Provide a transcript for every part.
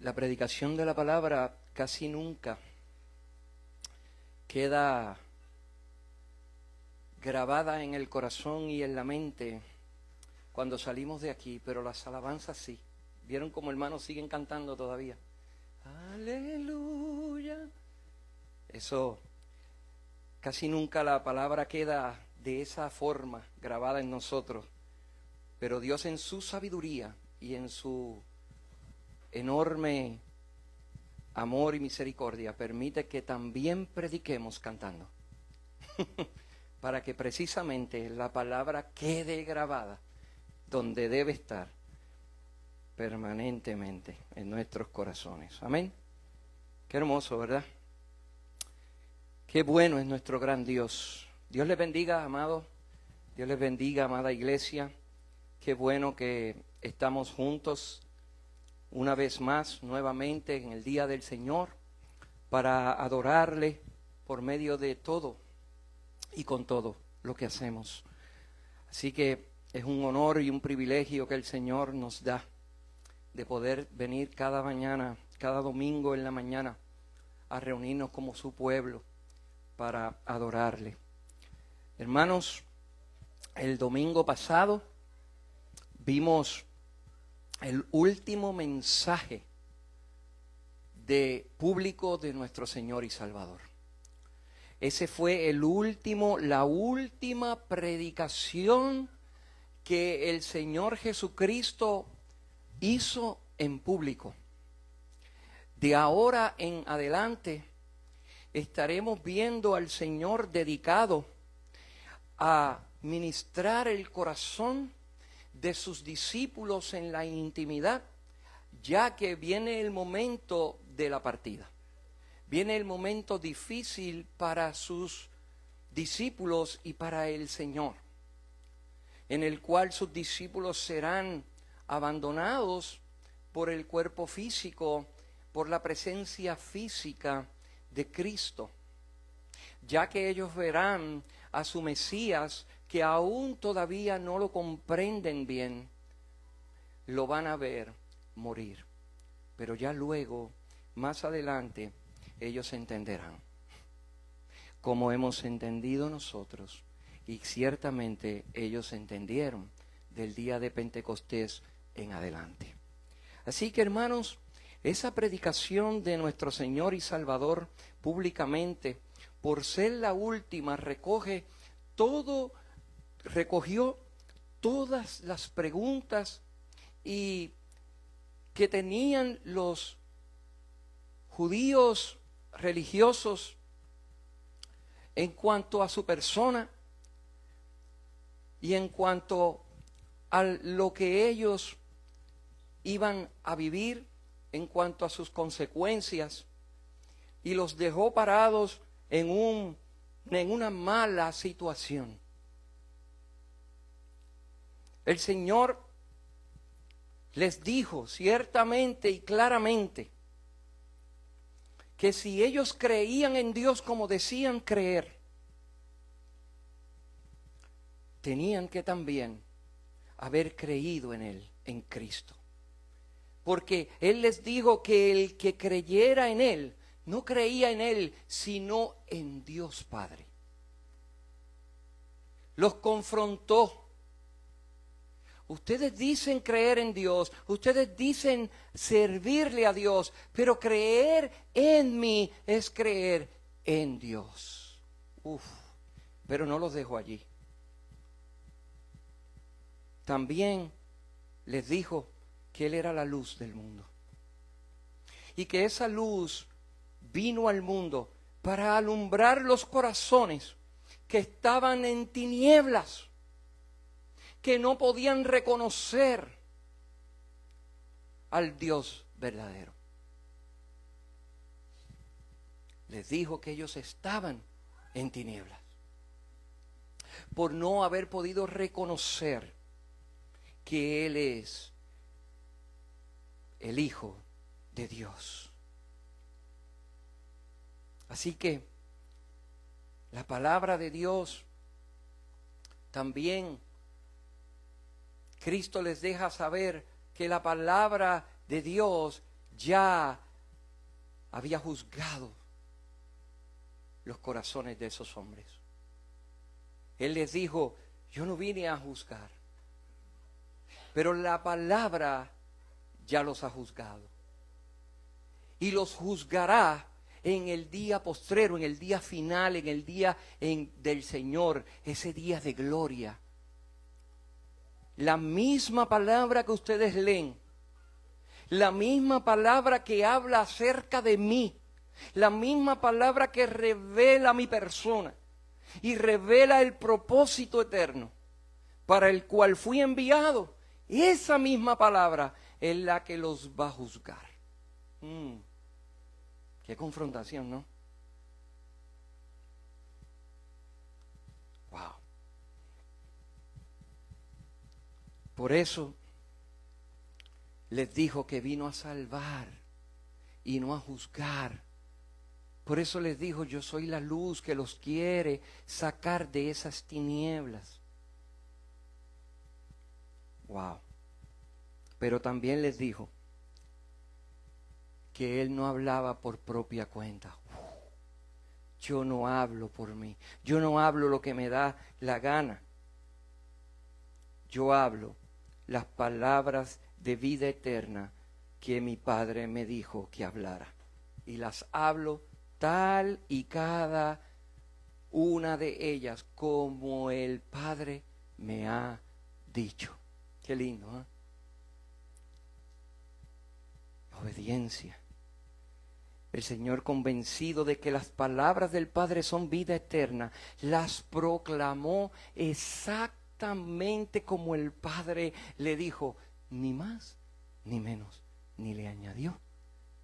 La predicación de la palabra casi nunca queda grabada en el corazón y en la mente cuando salimos de aquí, pero las alabanzas sí. ¿Vieron cómo hermanos siguen cantando todavía? Aleluya. Eso, casi nunca la palabra queda de esa forma grabada en nosotros, pero Dios en su sabiduría y en su enorme amor y misericordia permite que también prediquemos cantando para que precisamente la palabra quede grabada donde debe estar permanentemente en nuestros corazones. Amén. Qué hermoso, ¿verdad? Qué bueno es nuestro gran Dios. Dios les bendiga, amados. Dios les bendiga, amada iglesia. Qué bueno que estamos juntos una vez más, nuevamente en el día del Señor, para adorarle por medio de todo y con todo lo que hacemos. Así que es un honor y un privilegio que el Señor nos da de poder venir cada mañana, cada domingo en la mañana, a reunirnos como su pueblo para adorarle. Hermanos, el domingo pasado vimos el último mensaje público de nuestro Señor y Salvador. Ese fue la última predicación que el Señor Jesucristo hizo en público. De ahora en adelante estaremos viendo al Señor dedicado a ministrar el corazón de sus discípulos en la intimidad, ya que viene el momento de la partida. Viene el momento difícil para sus discípulos y para el Señor, en el cual sus discípulos serán abandonados por el cuerpo físico, por la presencia física de Cristo, ya que ellos verán a su Mesías, que aún todavía no lo comprenden bien, lo van a ver morir. Pero ya luego, más adelante, ellos entenderán, como hemos entendido nosotros, y ciertamente ellos entendieron del día de Pentecostés en adelante. Así que, hermanos, esa predicación de nuestro Señor y Salvador públicamente, por ser la última, recogió todas las preguntas y que tenían los judíos religiosos en cuanto a su persona y en cuanto a lo que ellos iban a vivir, en cuanto a sus consecuencias, y los dejó parados en una mala situación. El Señor les dijo ciertamente y claramente que si ellos creían en Dios como decían creer, tenían que también haber creído en Él, en Cristo. Porque Él les dijo que el que creyera en Él, no creía en Él, sino en Dios Padre. Los confrontó. Ustedes dicen creer en Dios, ustedes dicen servirle a Dios, pero creer en mí es creer en Dios. Pero no los dejo allí. También les dijo que Él era la luz del mundo. Y que esa luz vino al mundo para alumbrar los corazones que estaban en tinieblas, que no podían reconocer al Dios verdadero. Les dijo que ellos estaban en tinieblas por no haber podido reconocer que Él es el Hijo de Dios. Así que la palabra de Dios también, Cristo les deja saber que la palabra de Dios ya había juzgado los corazones de esos hombres. Él les dijo, yo no vine a juzgar, pero la palabra ya los ha juzgado. Y los juzgará en el día postrero, en el día final, en el día del Señor, ese día de gloria. La misma palabra que ustedes leen, la misma palabra que habla acerca de mí, la misma palabra que revela mi persona y revela el propósito eterno para el cual fui enviado, esa misma palabra es la que los va a juzgar. Qué confrontación, ¿no? Wow. Por eso les dijo que vino a salvar y no a juzgar. Por eso les dijo, yo soy la luz que los quiere sacar de esas tinieblas. Wow. Pero también les dijo que Él no hablaba por propia cuenta. Yo no hablo por mí. Yo no hablo lo que me da la gana. Yo hablo las palabras de vida eterna que mi Padre me dijo que hablara. Y las hablo tal y cada una de ellas como el Padre me ha dicho. Qué lindo, ¿eh? Obediencia. El Señor, convencido de que las palabras del Padre son vida eterna, las proclamó exactamente como el Padre le dijo, ni más ni menos, ni le añadió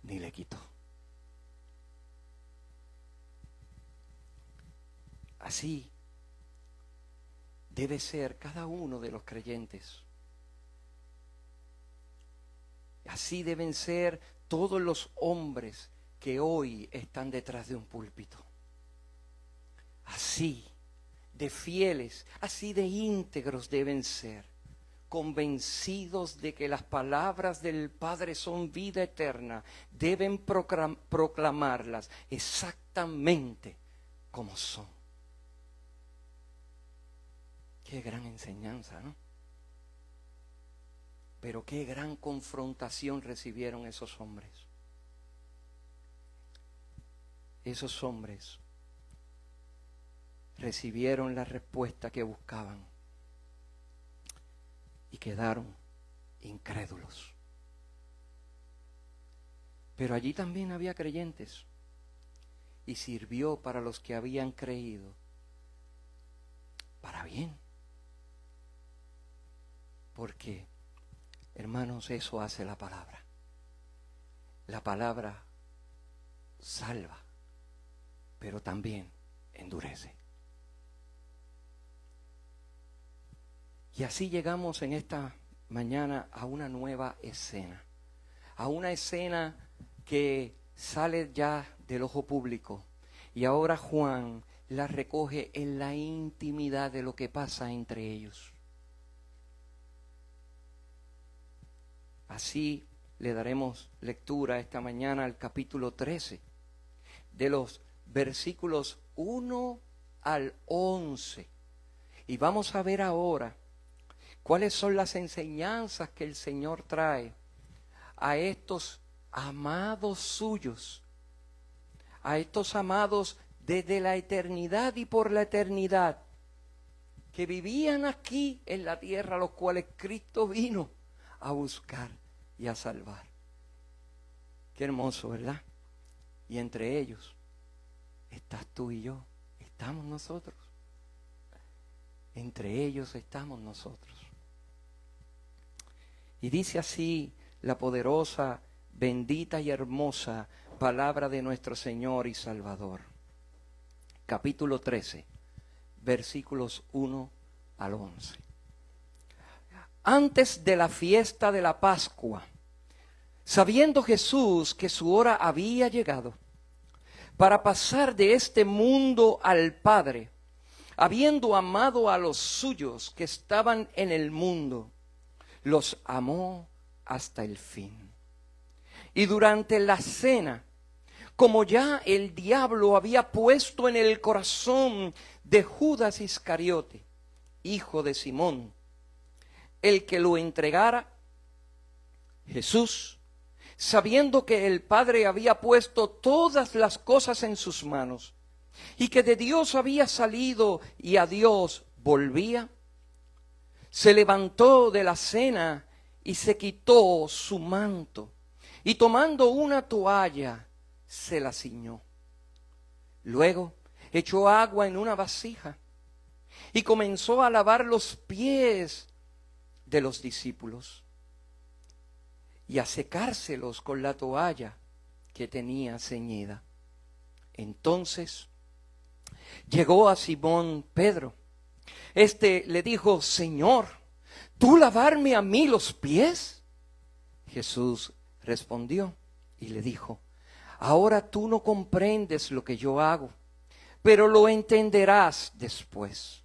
ni le quitó. Así debe ser cada uno de los creyentes. Así deben ser todos los hombres que hoy están detrás de un púlpito. Así de fieles, así de íntegros deben ser, convencidos de que las palabras del Padre son vida eterna, deben proclamarlas exactamente como son. Qué gran enseñanza, ¿no? Pero qué gran confrontación recibieron esos hombres. Esos hombres recibieron la respuesta que buscaban y quedaron incrédulos. Pero allí también había creyentes y sirvió para los que habían creído para bien. Porque, hermanos, eso hace la palabra. La palabra salva, pero también endurece. Y así llegamos en esta mañana a una nueva escena. A una escena que sale ya del ojo público. Y ahora Juan la recoge en la intimidad de lo que pasa entre ellos. Así le daremos lectura esta mañana al capítulo 13, de los versículos 1 al 11. Y vamos a ver ahora cuáles son las enseñanzas que el Señor trae a estos amados suyos, a estos amados desde la eternidad y por la eternidad, que vivían aquí en la tierra, los cuales Cristo vino a buscar y a salvar. Qué hermoso, ¿verdad? Y entre ellos estás tú y yo, estamos nosotros. Entre ellos estamos nosotros. Y dice así la poderosa, bendita y hermosa palabra de nuestro Señor y Salvador. Capítulo 13, versículos 1 al 11. Antes de la fiesta de la Pascua, sabiendo Jesús que su hora había llegado para pasar de este mundo al Padre, habiendo amado a los suyos que estaban en el mundo, los amó hasta el fin. Y durante la cena, como ya el diablo había puesto en el corazón de Judas Iscariote, hijo de Simón, el que lo entregara, Jesús, sabiendo que el Padre había puesto todas las cosas en sus manos y que de Dios había salido y a Dios volvía, se levantó de la cena y se quitó su manto y tomando una toalla se la ciñó. Luego echó agua en una vasija y comenzó a lavar los pies de los discípulos y a secárselos con la toalla que tenía ceñida. Entonces llegó a Simón Pedro. Este le dijo: Señor, ¿tú lavarme a mí los pies? Jesús respondió y le dijo: ahora tú no comprendes lo que yo hago, pero lo entenderás después.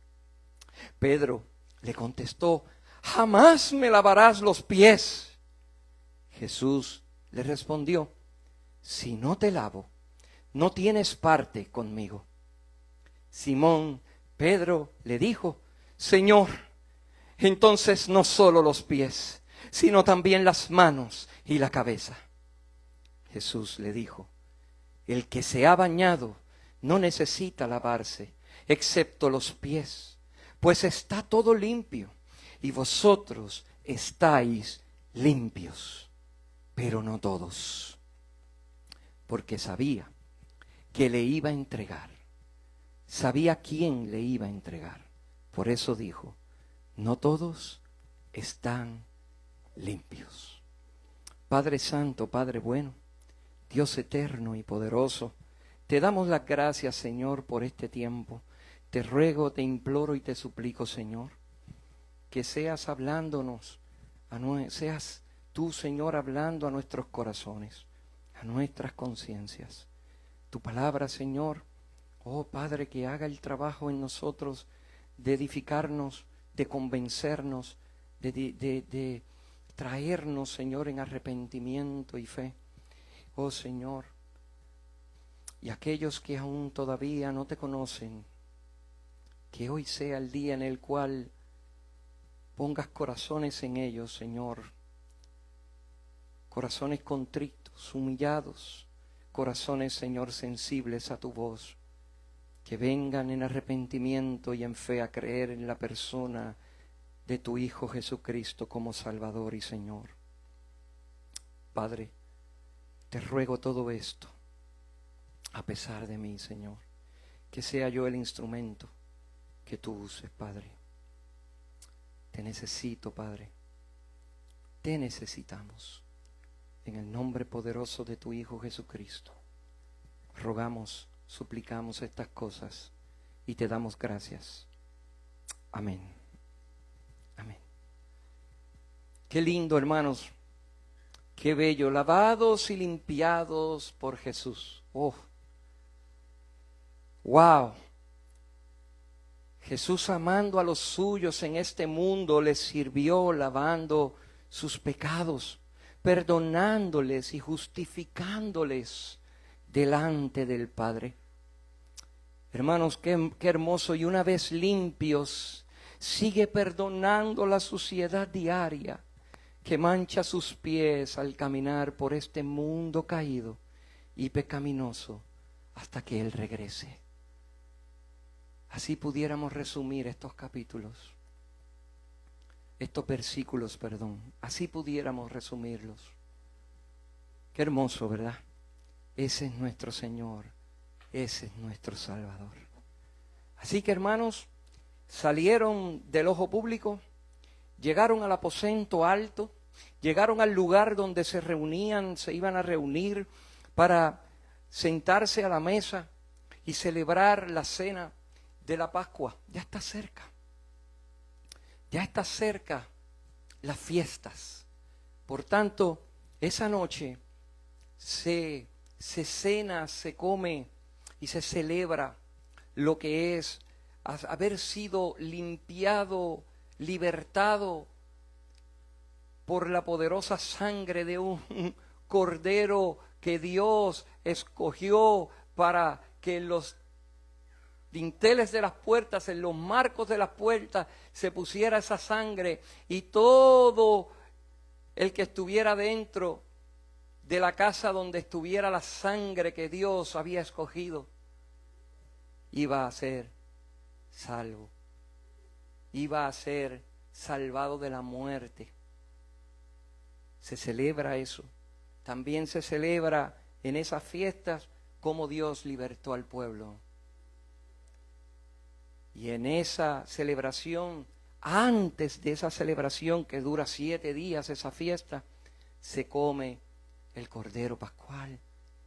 Pedro le contestó: jamás me lavarás los pies. Jesús le respondió: si no te lavo, no tienes parte conmigo. Simón Pedro le dijo: Señor, entonces no solo los pies, sino también las manos y la cabeza. Jesús le dijo: el que se ha bañado no necesita lavarse, excepto los pies, pues está todo limpio, y vosotros estáis limpios, pero no todos. Porque sabía que le iba a entregar, sabía quién le iba a entregar. Por eso dijo: no todos están limpios. Padre Santo, Padre bueno, Dios eterno y poderoso, te damos las gracias, Señor, por este tiempo. Te ruego, te imploro y te suplico, Señor, que seas hablándonos, seas tú, Señor, hablando a nuestros corazones, a nuestras conciencias. Tu palabra, Señor, oh Padre, que haga el trabajo en nosotros de edificarnos, de convencernos, de traernos, Señor, en arrepentimiento y fe. Oh Señor, y aquellos que aún todavía no te conocen, que hoy sea el día en el cual pongas corazones en ellos, Señor, corazones contritos, humillados, corazones, Señor, sensibles a tu voz, que vengan en arrepentimiento y en fe a creer en la persona de tu Hijo Jesucristo como Salvador y Señor. Padre, te ruego todo esto, a pesar de mí, Señor, que sea yo el instrumento que tú uses, Padre. Te necesito, Padre, te necesitamos. En el nombre poderoso de tu Hijo Jesucristo, rogamos, suplicamos estas cosas y te damos gracias. Amén. Amén. Qué lindo, hermanos. Qué bello, lavados y limpiados por Jesús. Oh, wow. Jesús, amando a los suyos en este mundo, les sirvió lavando sus pecados, perdonándoles y justificándoles delante del Padre. Hermanos, qué hermoso. Y una vez limpios, sigue perdonando la suciedad diaria que mancha sus pies al caminar por este mundo caído y pecaminoso hasta que Él regrese. Así pudiéramos resumir estos capítulos, estos versículos, perdón. Así pudiéramos resumirlos. Qué hermoso, ¿verdad? Ese es nuestro Señor, ese es nuestro Salvador. Así que, hermanos, salieron del ojo público, llegaron al aposento alto, llegaron al lugar donde se reunían, se iban a reunir para sentarse a la mesa y celebrar la cena de la Pascua. Ya está cerca. Ya está cerca las fiestas. Por tanto, esa noche se cena, se come y se celebra lo que es haber sido limpiado, libertado por la poderosa sangre de un cordero que Dios escogió para que en los dinteles de las puertas, en los marcos de las puertas, se pusiera esa sangre, y todo el que estuviera dentro de la casa donde estuviera la sangre que Dios había escogido, iba a ser salvo, iba a ser salvado de la muerte. Se celebra eso. También se celebra en esas fiestas cómo Dios libertó al pueblo. Y en esa celebración, antes de esa celebración que dura 7 días, esa fiesta, se come el Cordero Pascual.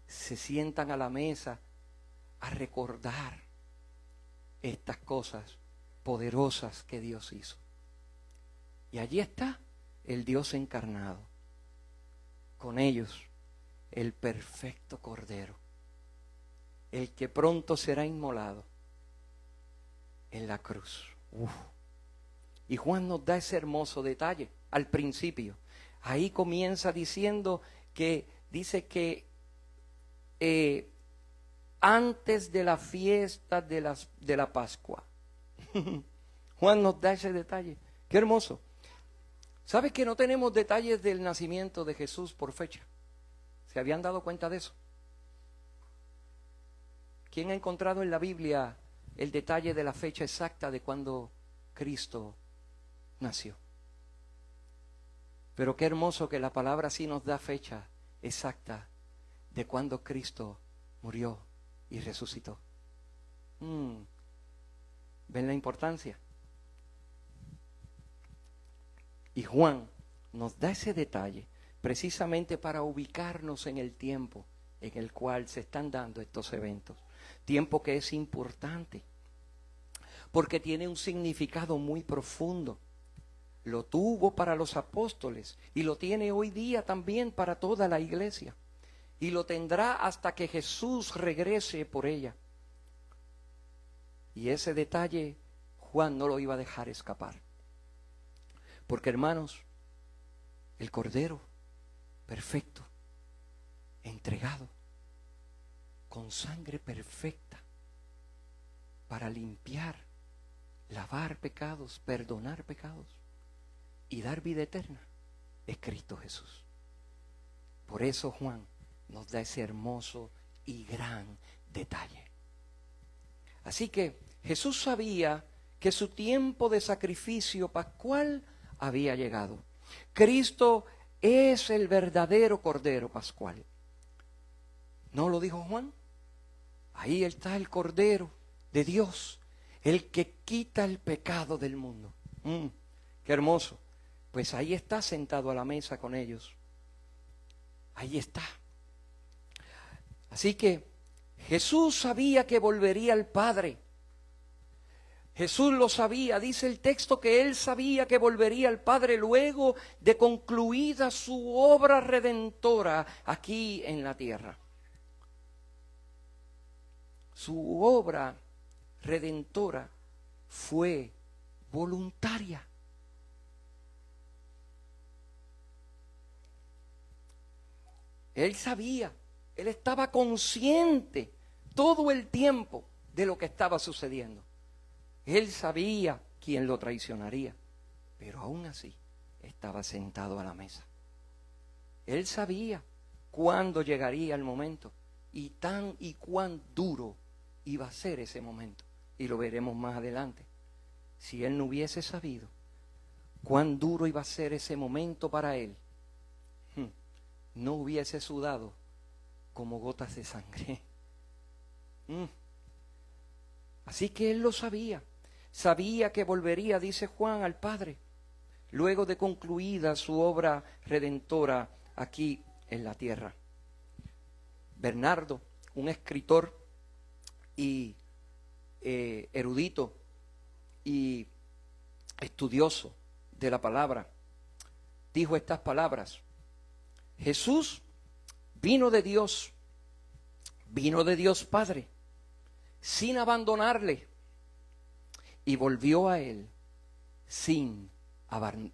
Se sientan a la mesa a recordar estas cosas poderosas que Dios hizo. Y allí está el Dios encarnado. Con ellos, el perfecto Cordero, el que pronto será inmolado en la cruz. Y Juan nos da ese hermoso detalle al principio. Ahí comienza diciendo que, dice que antes de la fiesta de la Pascua. Juan nos da ese detalle. Qué hermoso. ¿Sabes que no tenemos detalles del nacimiento de Jesús por fecha? ¿Se habían dado cuenta de eso? ¿Quién ha encontrado en la Biblia el detalle de la fecha exacta de cuando Cristo nació? Pero qué hermoso que la palabra sí nos da fecha exacta de cuando Cristo murió y resucitó. ¿Ven la importancia? Y Juan nos da ese detalle precisamente para ubicarnos en el tiempo en el cual se están dando estos eventos. Tiempo que es importante, porque tiene un significado muy profundo. Lo tuvo para los apóstoles y lo tiene hoy día también para toda la iglesia. Y lo tendrá hasta que Jesús regrese por ella. Y ese detalle Juan no lo iba a dejar escapar. Porque, hermanos, el Cordero perfecto, entregado, con sangre perfecta, para limpiar, lavar pecados, perdonar pecados y dar vida eterna, es Cristo Jesús. Por eso Juan nos da ese hermoso y gran detalle. Así que Jesús sabía que su tiempo de sacrificio pascual había llegado. Cristo es el verdadero Cordero Pascual. ¿No lo dijo Juan? Ahí está el Cordero de Dios, el que quita el pecado del mundo. Qué hermoso. Pues ahí está sentado a la mesa con ellos. Ahí está. Así que Jesús sabía que volvería al Padre. Jesús lo sabía, dice el texto que él sabía que volvería al Padre luego de concluida su obra redentora aquí en la tierra. Su obra redentora fue voluntaria. Él sabía, él estaba consciente todo el tiempo de lo que estaba sucediendo. Él sabía quién lo traicionaría, pero aún así estaba sentado a la mesa. Él sabía cuándo llegaría el momento y cuán duro iba a ser ese momento. Y lo veremos más adelante. Si él no hubiese sabido cuán duro iba a ser ese momento para él, no hubiese sudado como gotas de sangre. Así que él lo sabía. Sabía que volvería, dice Juan, al Padre, luego de concluida su obra redentora aquí en la tierra. Bernardo, un escritor y erudito y estudioso de la palabra, dijo estas palabras: Jesús vino de Dios Padre, sin abandonarle, y volvió a él sin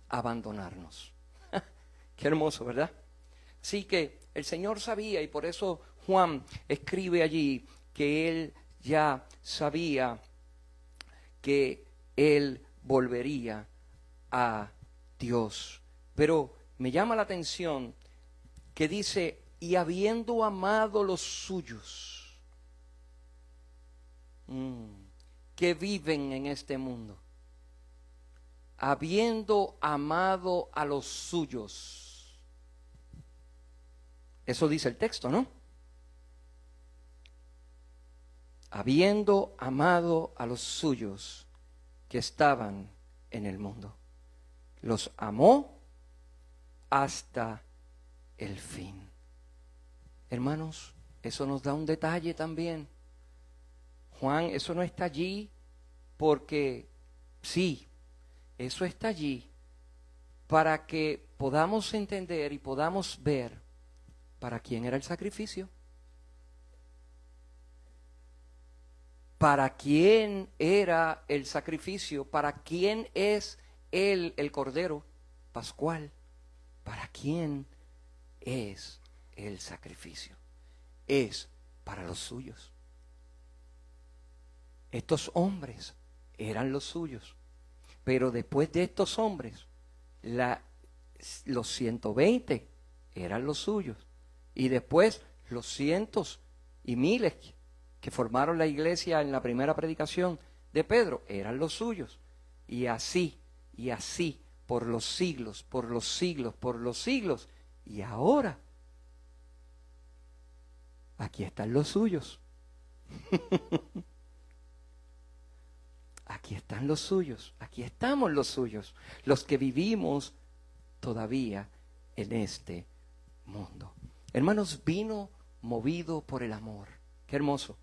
abandonarnos. Qué hermoso, ¿verdad? Así que el Señor sabía, y por eso Juan escribe allí que él ya sabía que él volvería a Dios. Pero me llama la atención que dice, y habiendo amado los suyos, que viven en este mundo, habiendo amado a los suyos. Eso dice el texto, ¿no? Habiendo amado a los suyos que estaban en el mundo. Los amó hasta el fin. Hermanos, eso nos da un detalle también. Juan, eso no está allí porque sí, eso está allí para que podamos entender y podamos ver para quién era el sacrificio. ¿Para quién era el sacrificio? ¿Para quién es él, el Cordero Pascual? ¿Para quién es el sacrificio? Es para los suyos. Estos hombres eran los suyos. Pero después de estos hombres, los 120 eran los suyos. Y después los cientos y miles que formaron la iglesia en la primera predicación de Pedro eran los suyos. Y así, por los siglos, por los siglos, por los siglos. Y ahora, aquí están los suyos. Aquí están los suyos, aquí estamos los suyos, los que vivimos todavía en este mundo. Hermanos, vino movido por el amor. Qué hermoso.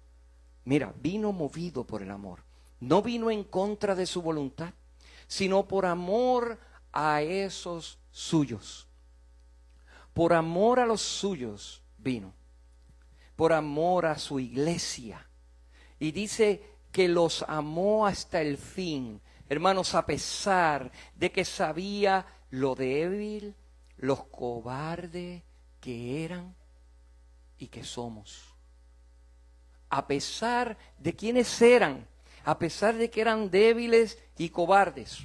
Mira, vino movido por el amor. No vino en contra de su voluntad, sino por amor a esos suyos. Por amor a los suyos vino. Por amor a su iglesia. Y dice que los amó hasta el fin. Hermanos, a pesar de que sabía lo débil, los cobardes que eran y que somos. A pesar de quienes eran, a pesar de que eran débiles y cobardes.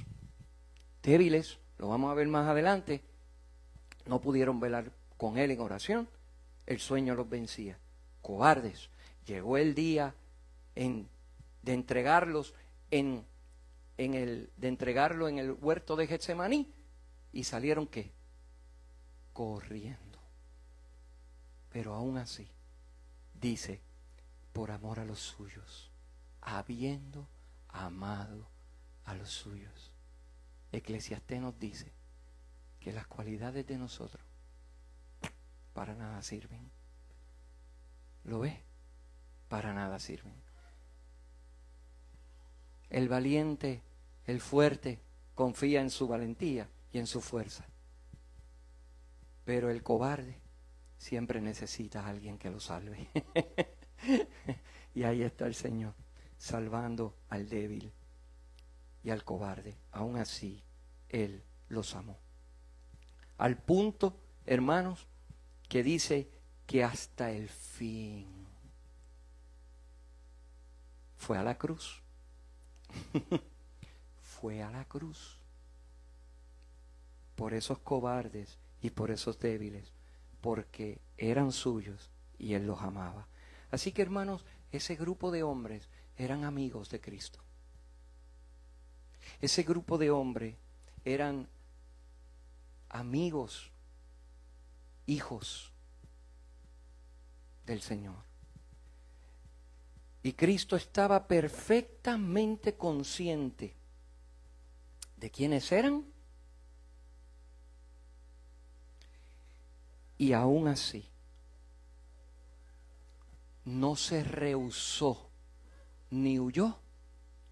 Débiles, lo vamos a ver más adelante, no pudieron velar con él en oración, el sueño los vencía. Cobardes, llegó el día de entregarlos de entregarlo en el huerto de Getsemaní, y salieron ¿qué? Corriendo. Pero aún así dice, por amor a los suyos, habiendo amado a los suyos. Eclesiastés nos dice que las cualidades de nosotros para nada sirven. ¿Lo ves? Para nada sirven. El valiente, el fuerte, confía en su valentía y en su fuerza. Pero el cobarde siempre necesita a alguien que lo salve. Y ahí está el Señor, salvando al débil y al cobarde. Aún así, Él los amó. Al punto, hermanos, que dice que hasta el fin fue a la cruz. Fue a la cruz por esos cobardes y por esos débiles, porque eran suyos y Él los amaba. Así que, hermanos, ese grupo de hombres eran amigos de Cristo. Ese grupo de hombres eran amigos, hijos del Señor. Y Cristo estaba perfectamente consciente de quiénes eran, y aún así no se rehusó ni huyó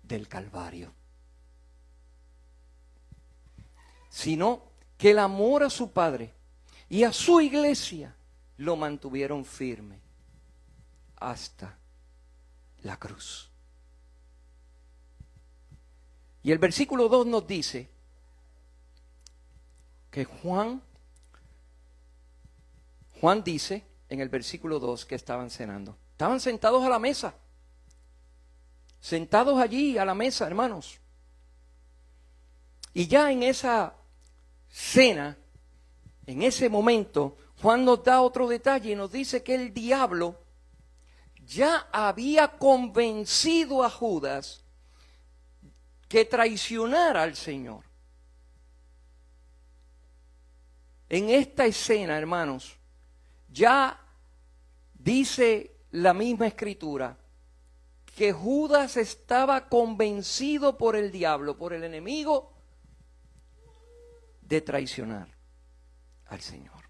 del Calvario, sino que el amor a su Padre y a su iglesia lo mantuvieron firme hasta la cruz. Y el versículo 2 nos dice Juan dice en el versículo 2 que estaban cenando. Estaban sentados a la mesa. Sentados allí a la mesa, hermanos. Y ya en esa cena, en ese momento, Juan nos da otro detalle y nos dice que el diablo ya había convencido a Judas que traicionara al Señor. En esta escena, hermanos, ya dice la misma escritura que Judas estaba convencido por el diablo, por el enemigo, de traicionar al Señor.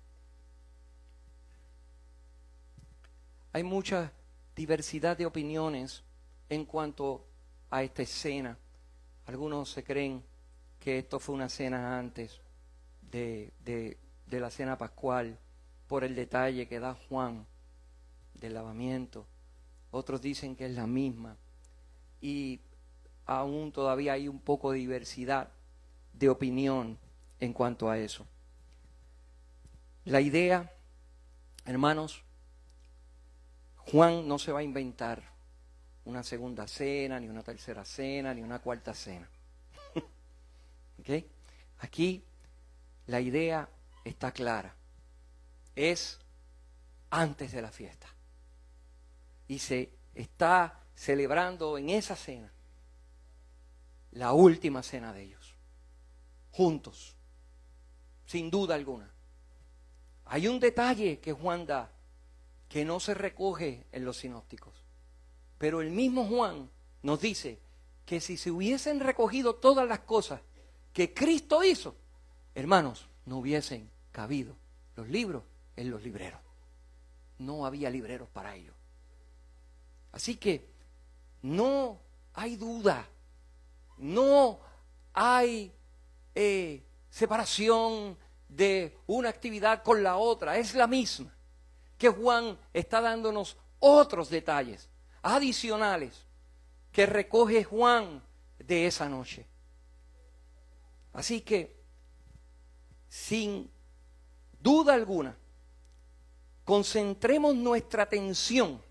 Hay mucha diversidad de opiniones en cuanto a esta escena. Algunos se creen que esto fue una cena antes de la cena pascual, por el detalle que da Juan del lavamiento. Otros dicen que es la misma. Y aún todavía hay un poco de diversidad de opinión en cuanto a eso. La idea, hermanos, Juan no se va a inventar una segunda cena, ni una tercera cena, ni una cuarta cena. ¿Okay? Aquí la idea está clara. Es antes de la fiesta. Y se está celebrando en esa cena la última cena de ellos. Juntos. Sin duda alguna. Hay un detalle que Juan da que no se recoge en los sinópticos. Pero el mismo Juan nos dice que si se hubiesen recogido todas las cosas que Cristo hizo, hermanos, no hubiesen cabido los libros en los libreros. No había libreros para ellos. Así que no hay duda, no hay separación de una actividad con la otra, es la misma. Que Juan está dándonos otros detalles adicionales que recoge Juan de esa noche. Así que, sin duda alguna, concentremos nuestra atención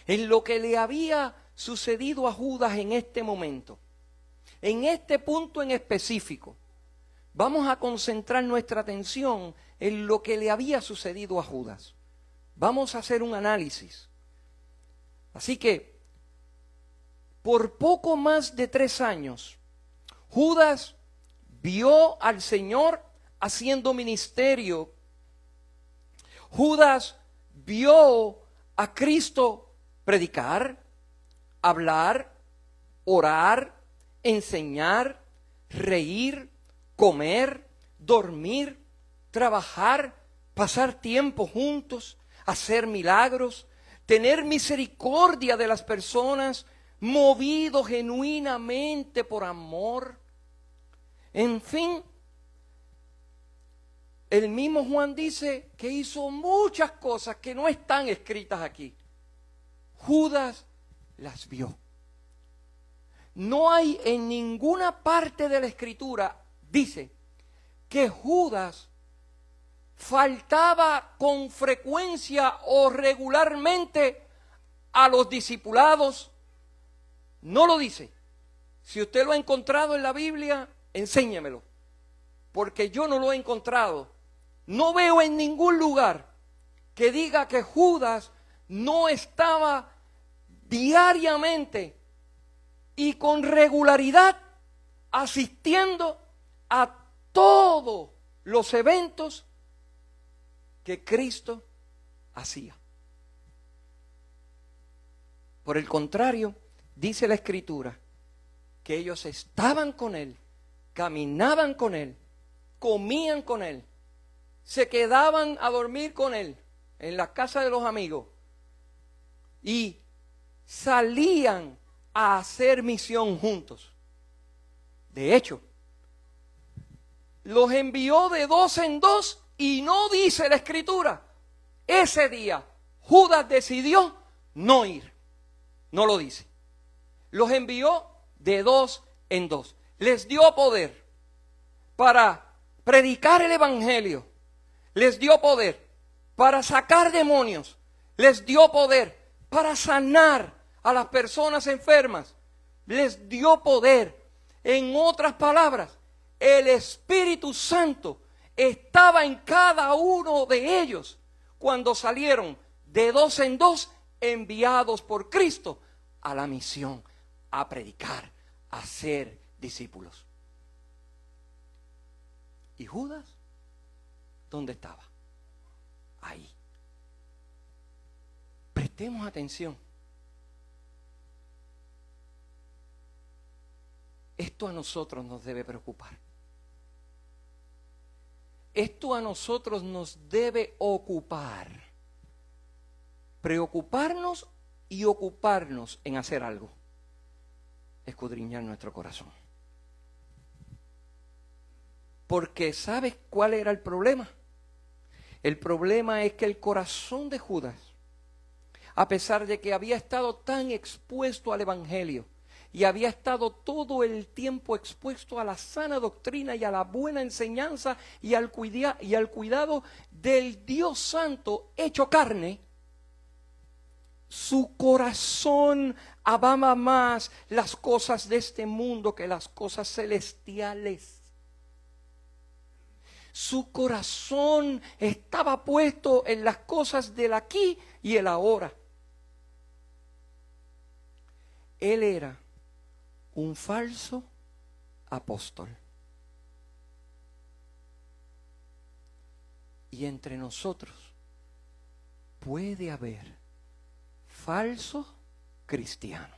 en lo que le había sucedido a Judas en este momento. En este punto en específico, vamos a concentrar nuestra atención en lo que le había sucedido a Judas. Vamos a hacer un análisis. Así que, por poco más de 3 años, Judas vio al Señor haciendo ministerio. Judas vio a Cristo predicar, hablar, orar, enseñar, reír, comer, dormir, trabajar, pasar tiempo juntos, hacer milagros, tener misericordia de las personas, movido genuinamente por amor. En fin, el mismo Juan dice que hizo muchas cosas que no están escritas aquí. Judas las vio. No hay en ninguna parte de la Escritura, dice, que Judas faltaba con frecuencia o regularmente a los discipulados. No lo dice. Si usted lo ha encontrado en la Biblia, enséñemelo. Porque yo no lo he encontrado. No veo en ningún lugar que diga que Judas no estaba diariamente y con regularidad asistiendo a todos los eventos que Cristo hacía. Por el contrario, dice la Escritura que ellos estaban con Él, caminaban con Él, comían con Él, se quedaban a dormir con Él en la casa de los amigos y salían a hacer misión juntos. De hecho, los envió de 2 en 2 y no dice la Escritura. Ese día Judas decidió no ir. No lo dice. Los envió de 2 en 2. Les dio poder para predicar el Evangelio. Les dio poder para sacar demonios, les dio poder para sanar a las personas enfermas, les dio poder. En otras palabras, el Espíritu Santo estaba en cada uno de ellos cuando salieron de dos en dos, enviados por Cristo a la misión, a predicar, a ser discípulos. ¿Y Judas? ¿Dónde estaba? Ahí. Prestemos atención. Esto a nosotros nos debe preocupar. Esto a nosotros nos debe ocupar. Preocuparnos y ocuparnos en hacer algo. Escudriñar nuestro corazón. Porque ¿sabes cuál era el problema? El problema es que el corazón de Judas, a pesar de que había estado tan expuesto al Evangelio y había estado todo el tiempo expuesto a la sana doctrina y a la buena enseñanza y al cuidado del Dios Santo hecho carne, su corazón amaba más las cosas de este mundo que las cosas celestiales. Su corazón estaba puesto en las cosas del aquí y el ahora. Él era un falso apóstol. Y entre nosotros puede haber falso cristiano.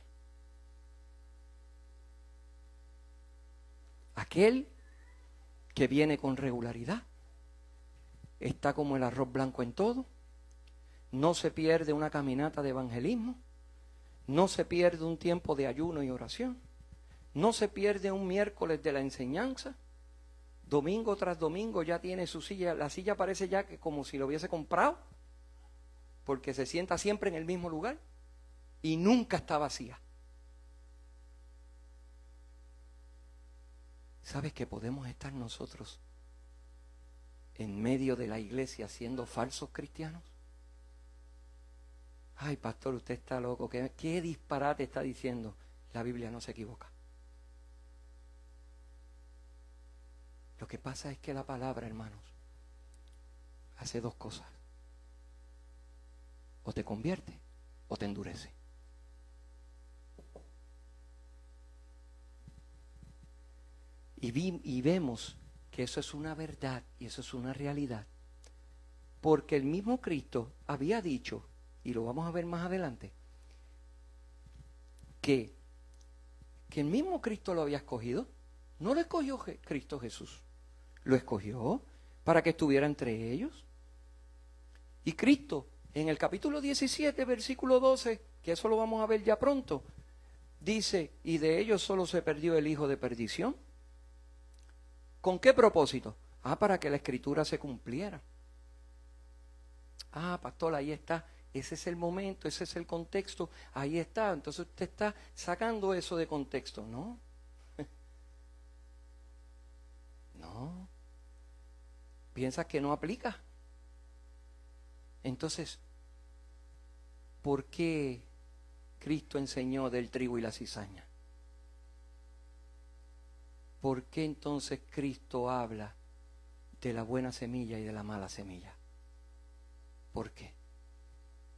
Aquel que viene con regularidad, está como el arroz blanco en todo, no se pierde una caminata de evangelismo, no se pierde un tiempo de ayuno y oración, no se pierde un miércoles de la enseñanza, domingo tras domingo ya tiene su silla, la silla parece ya que como si lo hubiese comprado, porque se sienta siempre en el mismo lugar y nunca está vacía. ¿Sabes que podemos estar nosotros en medio de la iglesia siendo falsos cristianos? Ay, pastor, usted está loco. ¿Qué disparate está diciendo? La Biblia no se equivoca. Lo que pasa es que la palabra, hermanos, hace dos cosas. O te convierte o te endurece. Y vemos que eso es una verdad y eso es una realidad. Porque el mismo Cristo había dicho, y lo vamos a ver más adelante, que el mismo Cristo lo había escogido. No lo escogió Cristo Jesús. Lo escogió para que estuviera entre ellos. Y Cristo, en el capítulo 17, versículo 12, que eso lo vamos a ver ya pronto, dice, y de ellos solo se perdió el hijo de perdición. ¿Con qué propósito? Para que la escritura se cumpliera. Pastor, ahí está. Ese es el momento, ese es el contexto. Ahí está. Entonces usted está sacando eso de contexto. No. No. ¿Piensas que no aplica? Entonces, ¿por qué Cristo enseñó del trigo y la cizaña? ¿Por qué entonces Cristo habla de la buena semilla y de la mala semilla? ¿Por qué?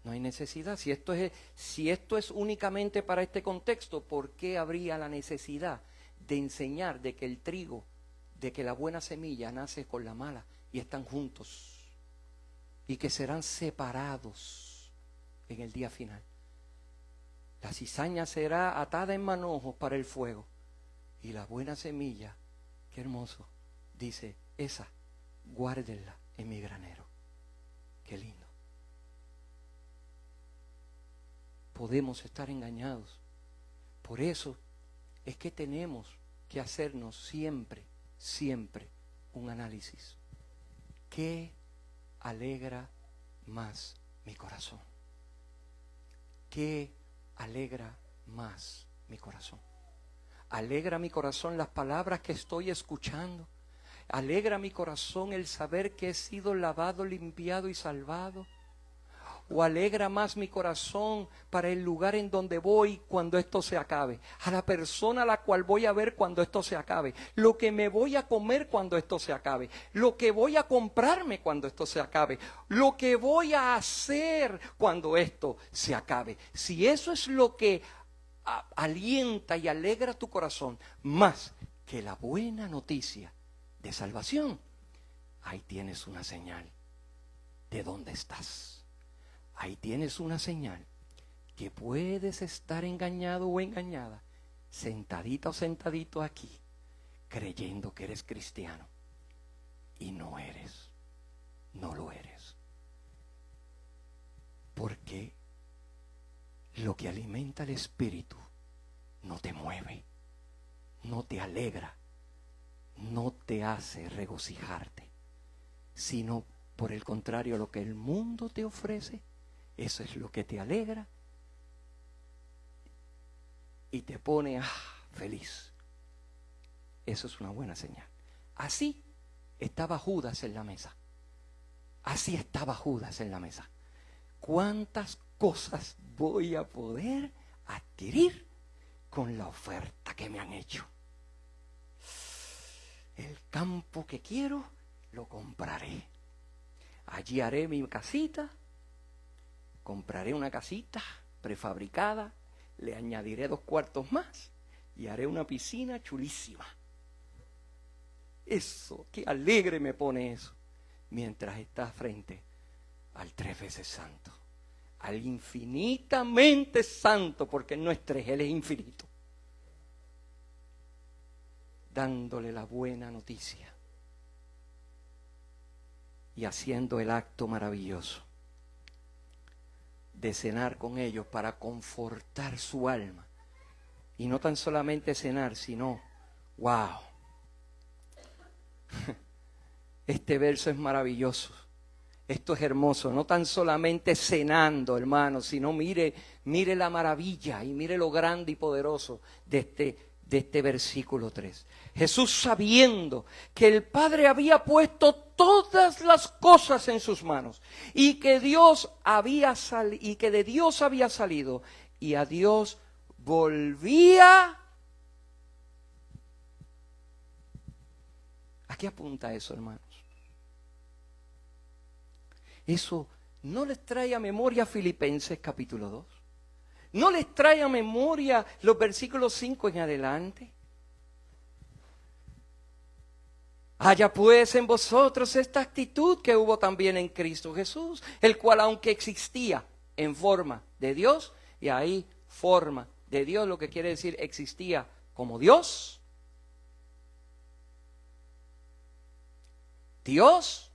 No hay necesidad. Si esto es únicamente para este contexto, ¿por qué habría la necesidad de enseñar de que el trigo, de que la buena semilla nace con la mala y están juntos y que serán separados en el día final? La cizaña será atada en manojos para el fuego. Y la buena semilla, qué hermoso, dice, esa, guárdenla en mi granero. Qué lindo. Podemos estar engañados. Por eso es que tenemos que hacernos siempre, siempre un análisis. ¿Qué alegra más mi corazón? ¿Qué alegra más mi corazón? ¿Alegra mi corazón las palabras que estoy escuchando? alegra mi corazón el saber que he sido lavado, limpiado y salvado. O alegra más mi corazón para el lugar en donde voy cuando esto se acabe, a la persona a la cual voy a ver cuando esto se acabe, lo que me voy a comer cuando esto se acabe, lo que voy a comprarme cuando esto se acabe, lo que voy a hacer cuando esto se acabe. Si eso es lo que alienta y alegra tu corazón más que la buena noticia de salvación, ahí tienes una señal de dónde estás. Ahí tienes una señal que puedes estar engañado o engañada, sentadita o sentadito aquí, creyendo que eres cristiano y no eres, no lo eres. Porque lo que alimenta el espíritu no te mueve, no te alegra, no te hace regocijarte, sino por el contrario, lo que el mundo te ofrece, eso es lo que te alegra y te pone feliz. Eso es una buena señal. Así estaba Judas en la mesa. Así estaba Judas en la mesa. ¿Cuántas cosas voy a poder adquirir con la oferta que me han hecho? El campo que quiero, lo compraré. Allí haré mi casita. Compraré una casita prefabricada, le añadiré 2 cuartos más y haré una piscina chulísima. Eso, qué alegre me pone eso. Mientras estás frente al 3 veces santo, al infinitamente santo, porque no es 3, Él es infinito, dándole la buena noticia y haciendo el acto maravilloso de cenar con ellos para confortar su alma. Y no tan solamente cenar, sino, wow, este verso es maravilloso, esto es hermoso. No tan solamente cenando, hermano, sino mire la maravilla y mire lo grande y poderoso de este versículo 3. Jesús, sabiendo que el Padre había puesto todas las cosas en sus manos y que y que de Dios había salido y a Dios volvía. ¿A qué apunta eso, hermanos? Eso no les trae a memoria Filipenses capítulo 2. ¿No les trae a memoria los versículos 5 en adelante? Haya pues en vosotros esta actitud que hubo también en Cristo Jesús, el cual aunque existía en forma de Dios, y ahí forma de Dios lo que quiere decir existía como Dios, Dios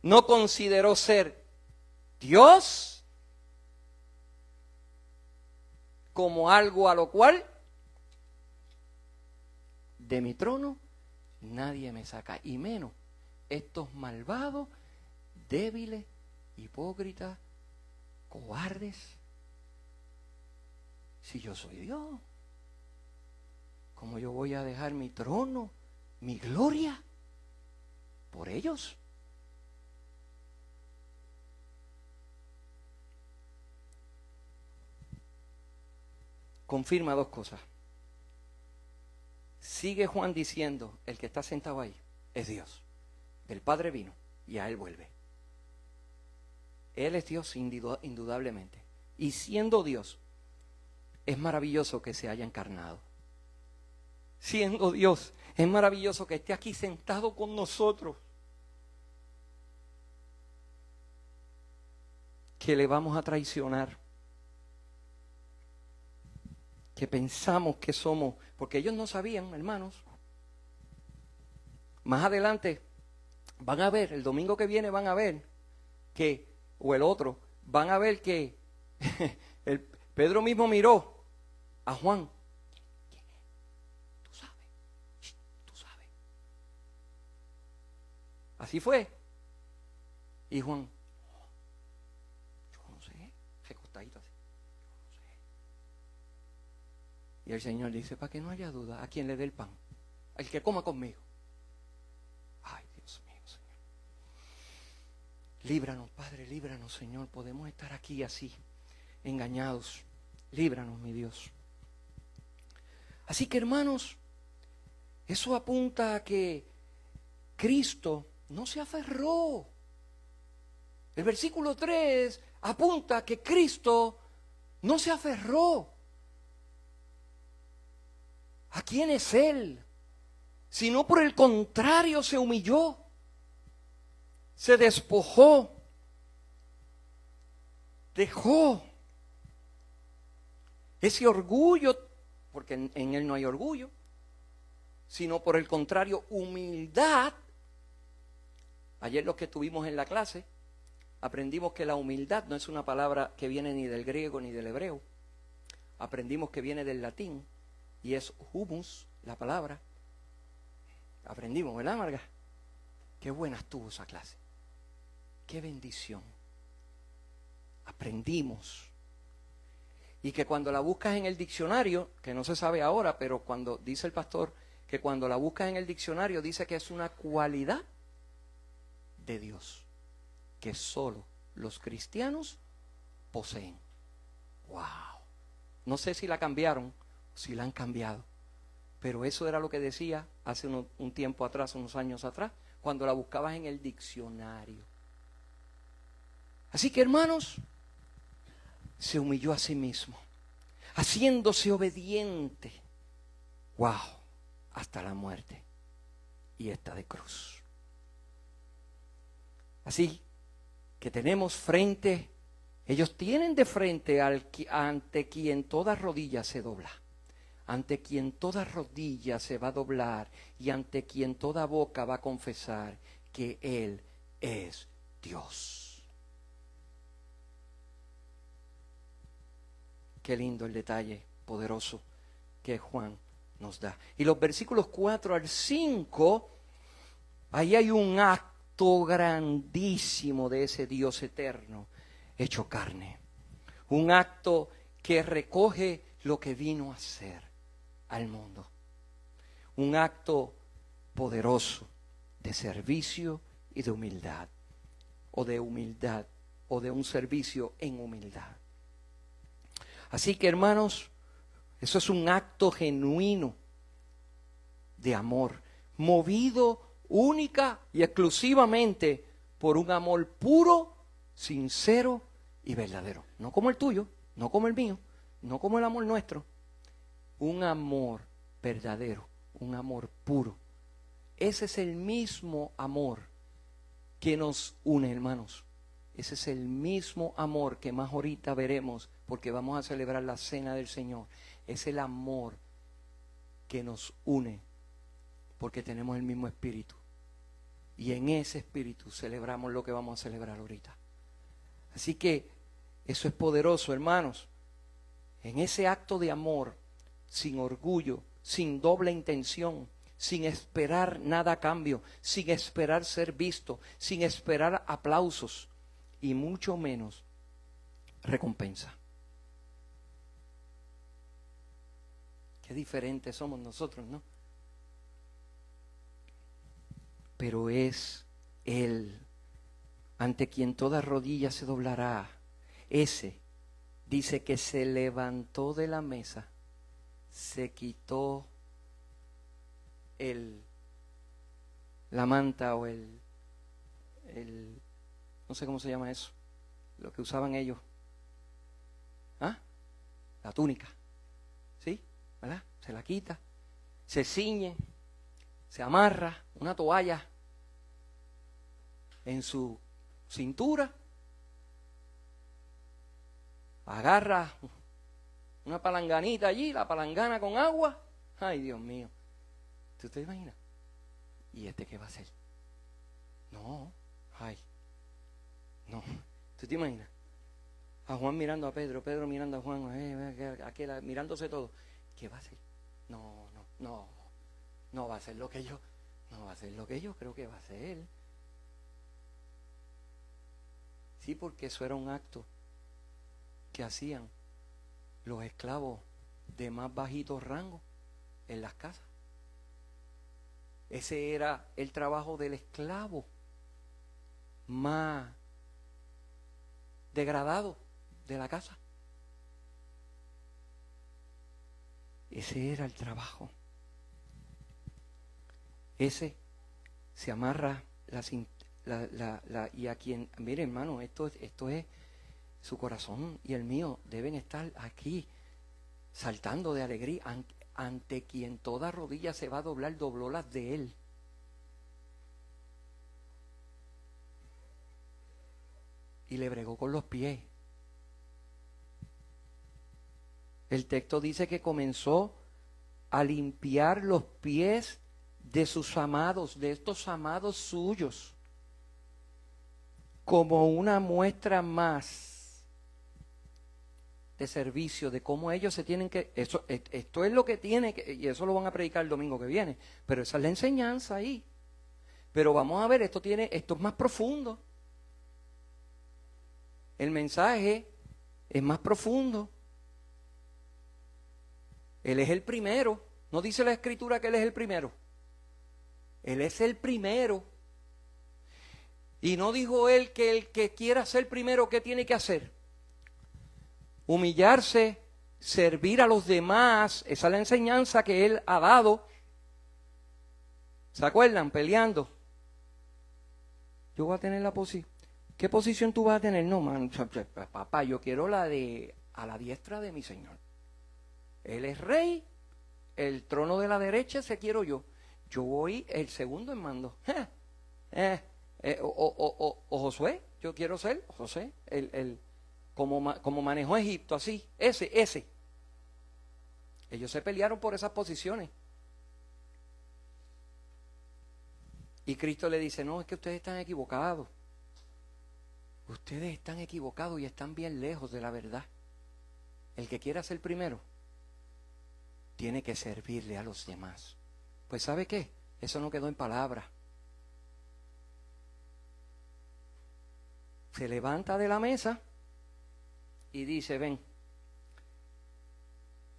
no consideró ser Dios como algo a lo cual de mi trono nadie me saca, y menos estos malvados, débiles, hipócritas, cobardes. Si yo soy Dios, ¿cómo yo voy a dejar mi trono, mi gloria, por ellos? Confirma 2 cosas. Sigue Juan diciendo, el que está sentado ahí es Dios. El Padre vino y a Él vuelve. Él es Dios indudablemente. Y siendo Dios, es maravilloso que se haya encarnado. Siendo Dios, es maravilloso que esté aquí sentado con nosotros. Que le vamos a traicionar. Que pensamos que somos, porque ellos no sabían, hermanos. Más adelante van a ver, el domingo que viene van a ver que, o el otro, van a ver que Pedro mismo miró a Juan. ¿Quién es? Tú sabes, tú sabes. Así fue. Y Juan, yo no sé, recostadito así. Y el Señor dice, para que no haya duda, ¿a quién le dé el pan? el que coma conmigo. Ay, Dios mío, Señor. Líbranos, Padre, líbranos, Señor. Podemos estar aquí así, engañados. Líbranos, mi Dios. Así que, hermanos, eso apunta a que Cristo no se aferró. El versículo 3 apunta a que Cristo no se aferró. ¿A quién es Él? Sino por el contrario se humilló, se despojó, dejó ese orgullo, porque en Él no hay orgullo, sino por el contrario humildad. Ayer los que estuvimos en la clase aprendimos que la humildad no es una palabra que viene ni del griego ni del hebreo. Aprendimos que viene del latín y es humus, la palabra. Aprendimos, ¿verdad, Marga? Qué buena estuvo esa clase. Qué bendición. Aprendimos. Y que cuando la buscas en el diccionario, que no se sabe ahora, pero cuando dice el pastor que cuando la buscas en el diccionario dice que es una cualidad de Dios que solo los cristianos poseen. ¡Wow! No sé si la cambiaron o si la han cambiado, pero eso era lo que decía hace un tiempo atrás, unos años atrás, cuando la buscabas en el diccionario. Así que, hermanos, se humilló a sí mismo, haciéndose obediente. ¡Wow! Hasta la muerte y esta de cruz. Así que tenemos frente, ellos tienen de frente ante quien toda rodilla se dobla, ante quien toda rodilla se va a doblar y ante quien toda boca va a confesar que Él es Dios. Qué lindo el detalle poderoso que Juan nos da. Y los versículos 4 al 5, ahí hay un acto grandísimo de ese Dios eterno hecho carne. Un acto que recoge lo que vino a hacer al mundo. Un acto poderoso de servicio y de humildad. O de humildad, o de un servicio en humildad. Así que, hermanos, eso es un acto genuino de amor, movido única y exclusivamente por un amor puro, sincero y verdadero. No como el tuyo, no como el mío, no como el amor nuestro. Un amor verdadero, un amor puro. Ese es el mismo amor que nos une, hermanos. Ese es el mismo amor que más ahorita veremos, porque vamos a celebrar la cena del Señor. Es el amor que nos une, porque tenemos el mismo espíritu. Y en ese espíritu celebramos lo que vamos a celebrar ahorita. Así que eso es poderoso, hermanos. En ese acto de amor, sin orgullo, sin doble intención, sin esperar nada a cambio, sin esperar ser visto, sin esperar aplausos y mucho menos recompensa. Qué diferentes somos nosotros, ¿no? Pero es Él ante quien toda rodilla se doblará. Ese dice que se levantó de la mesa, se quitó la manta o no sé cómo se llama eso, lo que usaban ellos. ¿Ah? La túnica. ¿Sí? ¿Verdad? Se la quita, se ciñe, se amarra una toalla en su cintura, agarra una palanganita allí, la palangana con agua. Ay, Dios mío. ¿Tú te imaginas? ¿Y este qué va a hacer? No, ay, no. ¿Tú te imaginas? A Juan mirando a Pedro, Pedro mirando a Juan, aquel mirándose todo. ¿Qué va a hacer? No va a hacer lo que yo, no va a hacer lo que yo creo que va a hacer. Sí, porque eso era un acto que hacían los esclavos de más bajito rango en las casas. Ese era el trabajo del esclavo más degradado de la casa. Ese era el trabajo. Ese se amarra y a quien, mire hermano, esto es su corazón y el mío deben estar aquí saltando de alegría ante quien toda rodilla se va a doblar, dobló las de él. Y le bregó con los pies. El texto dice que comenzó a limpiar los pies de sus amados, de estos amados suyos, como una muestra más de servicio, de cómo ellos se tienen que, esto es lo que tiene que, y eso lo van a predicar el domingo que viene, pero esa es la enseñanza ahí. Pero vamos a ver, esto es más profundo. El mensaje es más profundo. Él es el primero. No dice la Escritura que Él es el primero. Él es el primero. Y no dijo Él que el que quiera ser primero, ¿qué tiene que hacer? Humillarse, servir a los demás. Esa es la enseñanza que Él ha dado. ¿Se acuerdan? Peleando. Yo voy a tener la posición. ¿Qué posición tú vas a tener? No, man, papá, yo quiero la de a la diestra de mi Señor. Él es rey, el trono de la derecha ese quiero yo. Yo voy el segundo en mando. O Josué, yo quiero ser José, como manejó Egipto, así, ese. Ellos se pelearon por esas posiciones. Y Cristo le dice, no, es que ustedes están equivocados. Ustedes están equivocados y están bien lejos de la verdad. El que quiera ser primero tiene que servirle a los demás. Pues ¿sabe qué? Eso no quedó en palabras. Se levanta de la mesa y dice, ven,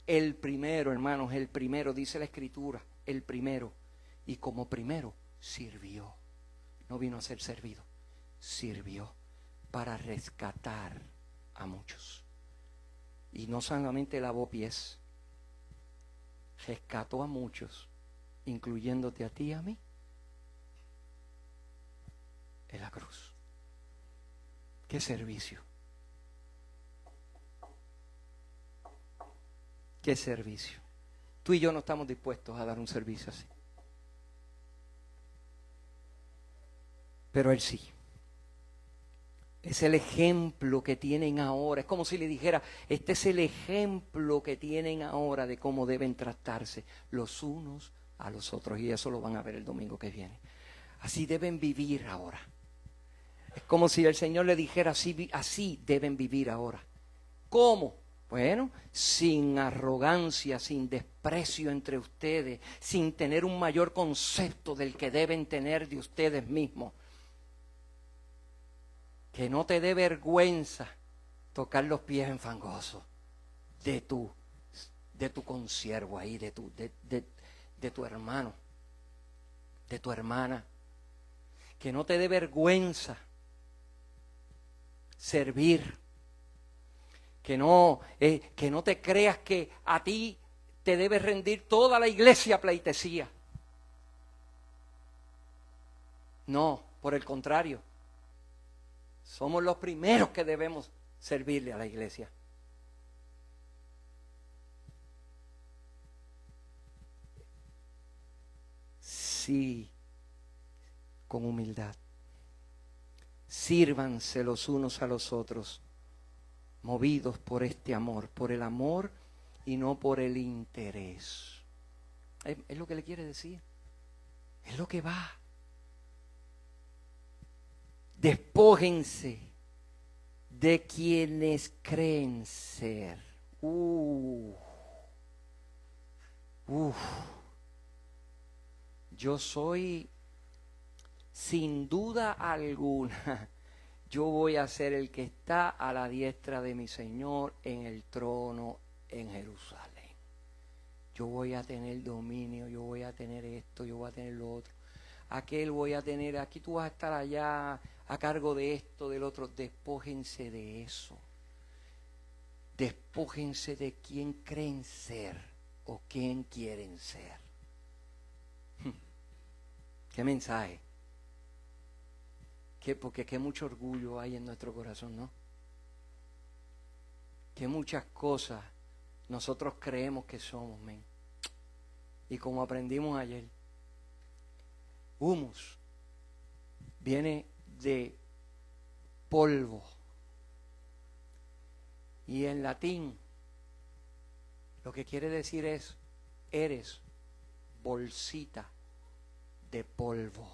el primero, hermanos, el primero, dice la Escritura, el primero. Y como primero, sirvió. No vino a ser servido, sirvió para rescatar a muchos. Y no solamente lavó pies, rescató a muchos, incluyéndote a ti y a mí, en la cruz. ¡Qué servicio! ¡Qué servicio! Tú y yo no estamos dispuestos a dar un servicio así. Pero Él sí. Es el ejemplo que tienen ahora. Es como si le dijera, este es el ejemplo que tienen ahora de cómo deben tratarse los unos a los otros. Y eso lo van a ver el domingo que viene. Así deben vivir ahora. Es como si el Señor le dijera, así deben vivir ahora. ¿Cómo? Bueno, sin arrogancia, sin desprecio entre ustedes, sin tener un mayor concepto del que deben tener de ustedes mismos. Que no te dé vergüenza tocar los pies enfangosos de tu consiervo ahí, de tu hermano, de tu hermana. Que no te dé vergüenza servir. Que no te creas que a ti te debe rendir toda la iglesia a pleitesía. No, por el contrario. Somos los primeros que debemos servirle a la iglesia. Sí, con humildad. Sírvanse los unos a los otros, movidos por este amor, por el amor y no por el interés. Es lo que le quiere decir. Es lo que va. Despójense de quienes creen ser. Yo soy, sin duda alguna, yo voy a ser el que está a la diestra de mi Señor en el trono en Jerusalén. yo voy a tener dominio, yo voy a tener esto, yo voy a tener lo otro. Aquel voy a tener, aquí tú vas a estar allá a cargo de esto, del otro. Despójense de eso. Despójense de quién creen ser o quién quieren ser. ¿Qué mensaje? Porque qué mucho orgullo hay en nuestro corazón, ¿no? Que muchas cosas nosotros creemos que somos, men. Y como aprendimos ayer, humus viene de polvo. Y en latín lo que quiere decir es, eres bolsita de polvo.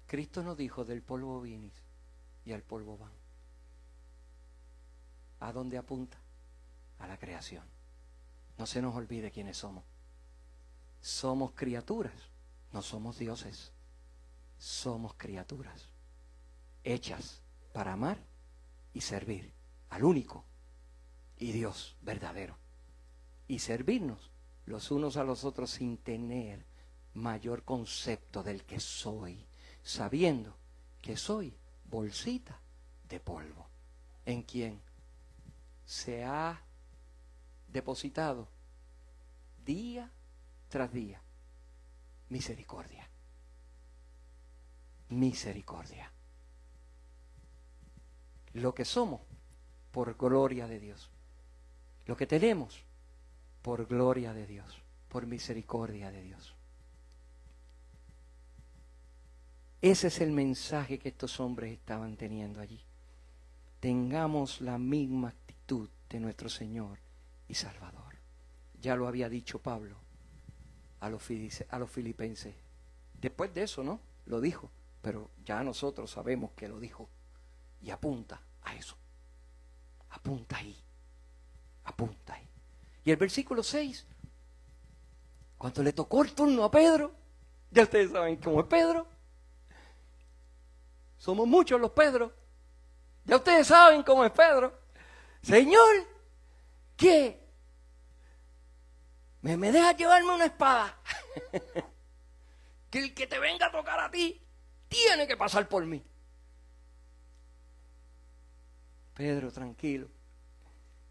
Cristo nos dijo, del polvo vinís y al polvo van. ¿A dónde apunta? A la creación. No se nos olvide quiénes somos. Somos criaturas, no somos dioses. Somos criaturas hechas para amar y servir al único y Dios verdadero. Y servirnos los unos a los otros sin tener mayor concepto del que soy, sabiendo que soy bolsita de polvo, en quien se ha depositado día tras día misericordia. Misericordia. Lo que somos, por gloria de Dios. Lo que tenemos, por gloria de Dios, por misericordia de Dios. Ese es el mensaje que estos hombres estaban teniendo allí. Tengamos la misma actitud de nuestro Señor y Salvador. Ya lo había dicho Pablo a los filipenses. Después de eso, ¿no? Lo dijo, pero ya nosotros sabemos que lo dijo. Y apunta a eso. Apunta ahí. Apunta ahí. Y el versículo 6, cuando le tocó el turno a Pedro, ya ustedes saben cómo es Pedro. Somos muchos los Pedros. Ya ustedes saben cómo es Pedro. Señor, ¿qué? ¿Me dejas llevarme una espada? Que el que te venga a tocar a ti tiene que pasar por mí. Pedro, tranquilo,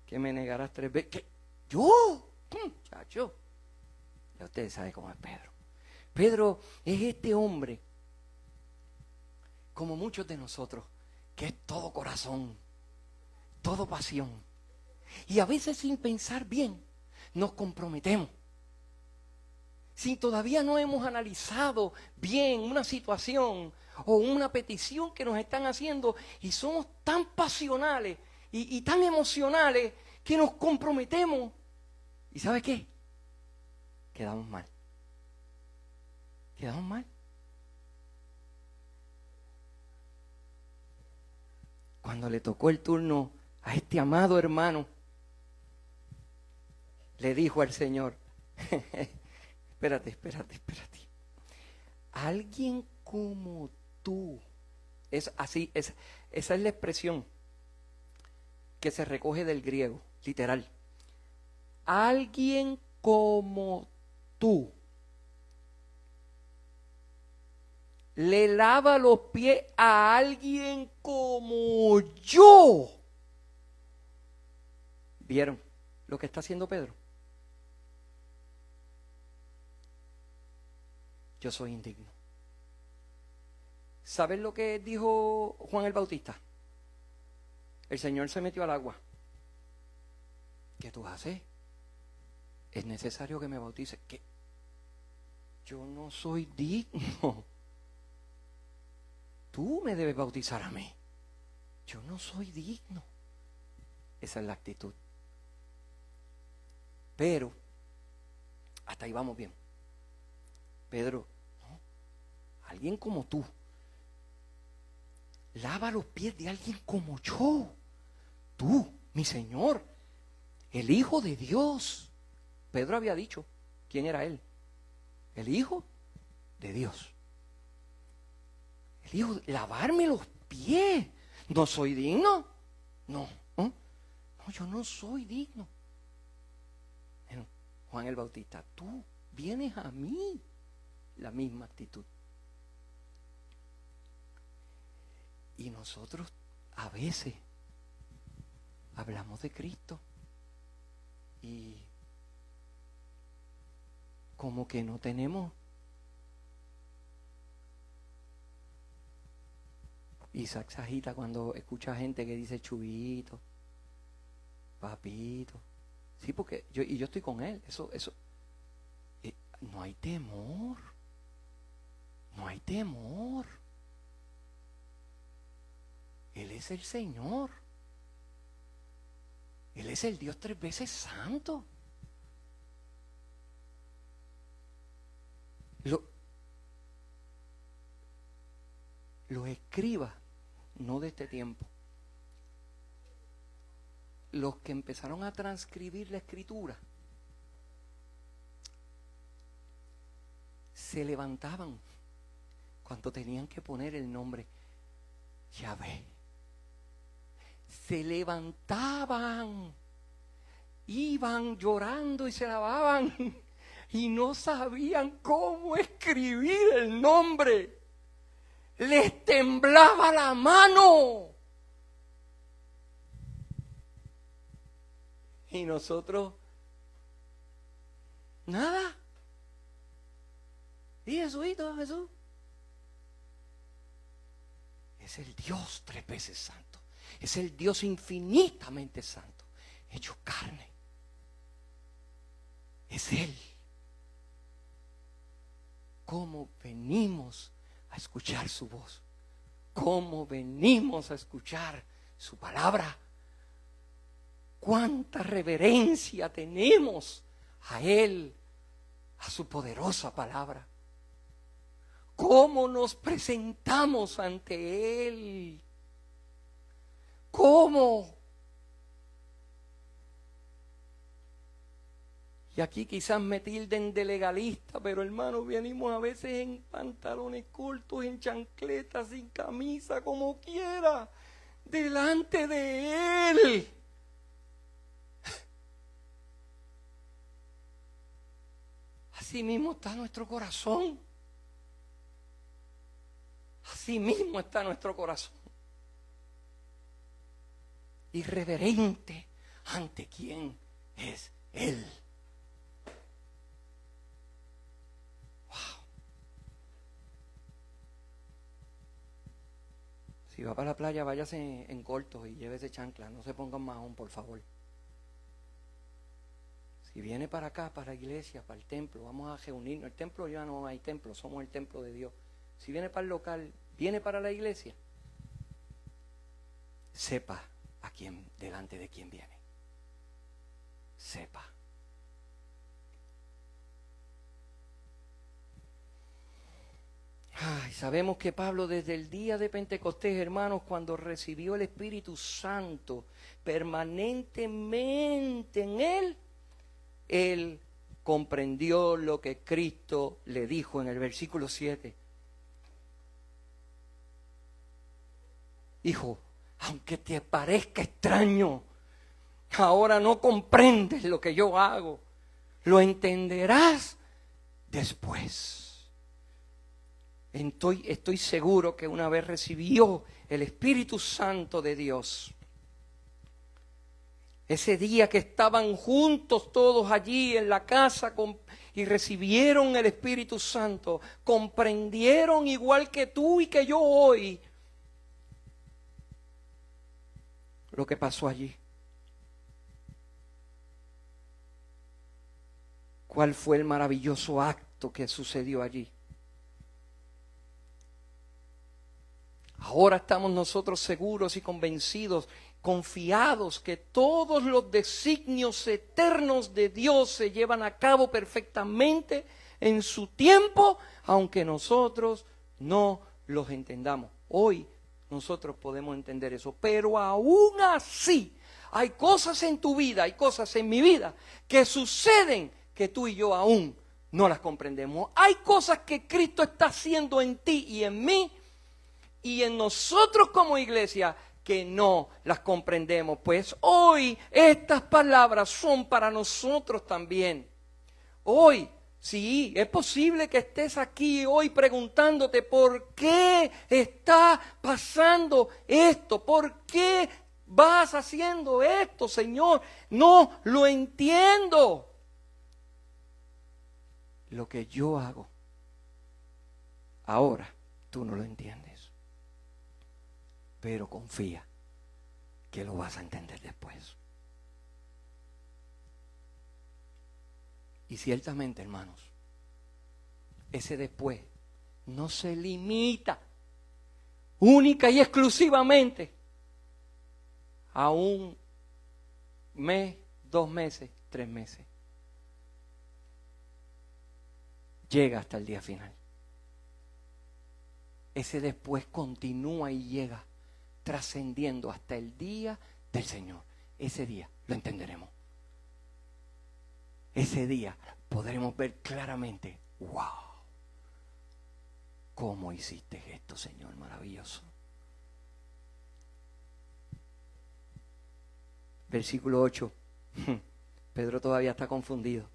que me negarás 3 veces. ¿Qué? ¿Yo? Muchacho. Ya ustedes saben cómo es Pedro. Pedro es este hombre, como muchos de nosotros, que es todo corazón, todo pasión. Y a veces sin pensar bien, nos comprometemos. Si todavía no hemos analizado bien una situación o una petición que nos están haciendo y somos tan pasionales y tan emocionales que nos comprometemos. ¿Y sabe qué? Quedamos mal. Quedamos mal. Cuando le tocó el turno a este amado hermano, le dijo al Señor, espérate. Alguien como tú. Es así, esa es la expresión que se recoge del griego, literal. Alguien como tú le lava los pies a alguien como yo. ¿Vieron lo que está haciendo Pedro? Yo soy indigno. ¿Sabes lo que dijo Juan el Bautista? El Señor se metió al agua. ¿Qué tú haces? Es necesario que me bautice. ¿Qué? Yo no soy digno. Tú me debes bautizar a mí. Yo no soy digno. Esa es la actitud. Pero, hasta ahí vamos bien. Pedro, ¿no? Alguien como tú lava los pies de alguien como yo. Tú, mi Señor, el Hijo de Dios. Pedro había dicho quién era él. El Hijo de Dios. El Hijo, lavarme los pies. ¿No soy digno? No, yo no soy digno. Juan el Bautista, tú vienes a mí. La misma actitud. Y nosotros a veces hablamos de Cristo y como que no tenemos. Isaac se agita cuando escucha gente que dice chubito, papito. Sí, porque yo estoy con él. Eso, no hay temor. No hay temor. Él es el Señor. Él es el Dios 3 veces santo. Los escribas, no de este tiempo, los que empezaron a transcribir la escritura, se levantaban cuando tenían que poner el nombre Yahvé. Se levantaban, iban llorando y se lavaban y no sabían cómo escribir el nombre. Les temblaba la mano. Y nosotros, nada. ¿Y Jesuito, Jesús? Es el Dios 3 veces santo. Es el Dios infinitamente santo, hecho carne. Es Él. ¿Cómo venimos a escuchar su voz? ¿Cómo venimos a escuchar su palabra? ¿Cuánta reverencia tenemos a Él, a su poderosa palabra? ¿Cómo nos presentamos ante Él? ¿Cómo? Y aquí quizás me tilden de legalista, pero hermanos, venimos a veces en pantalones cortos, en chancletas, sin camisa, como quiera, delante de Él. Así mismo está nuestro corazón. Así mismo está nuestro corazón. Irreverente ante quién es Él. Wow. Si va para la playa, váyase en cortos y llévese chancla. No se pongan mahón, por favor. Si viene para acá, para la iglesia, para el templo, vamos a reunirnos. El templo ya no hay templo, somos el templo de Dios. Si viene para el local, viene para la iglesia, sepa a quién, delante de quién viene. Sepa. Ay, sabemos que Pablo desde el día de Pentecostés, hermanos, cuando recibió el Espíritu Santo permanentemente en él comprendió lo que Cristo le dijo en el versículo 7. Hijo, aunque te parezca extraño, ahora no comprendes lo que yo hago, lo entenderás después. Estoy seguro que una vez recibió el Espíritu Santo de Dios, ese día que estaban juntos todos allí en la casa y recibieron el Espíritu Santo, comprendieron igual que tú y que yo hoy lo que pasó allí. ¿Cuál fue el maravilloso acto que sucedió allí? Ahora estamos nosotros seguros y convencidos, confiados que todos los designios eternos de Dios se llevan a cabo perfectamente en su tiempo, aunque nosotros no los entendamos. Hoy nosotros podemos entender eso, pero aún así hay cosas en tu vida, hay cosas en mi vida que suceden que tú y yo aún no las comprendemos. Hay cosas que Cristo está haciendo en ti y en mí y en nosotros como iglesia que no las comprendemos. Pues hoy estas palabras son para nosotros también. Hoy, sí, es posible que estés aquí hoy preguntándote por qué está pasando esto, por qué vas haciendo esto, Señor. No lo entiendo. Lo que yo hago ahora, tú no lo entiendes. Pero confía que lo vas a entender después. Y ciertamente, hermanos, ese después no se limita única y exclusivamente a un mes, 2 meses, 3 meses. Llega hasta el día final. Ese después continúa y llega trascendiendo hasta el día del Señor. Ese día lo entenderemos. Ese día podremos ver claramente, wow, ¿cómo hiciste esto, Señor, maravilloso? Versículo 8. Pedro todavía está confundido.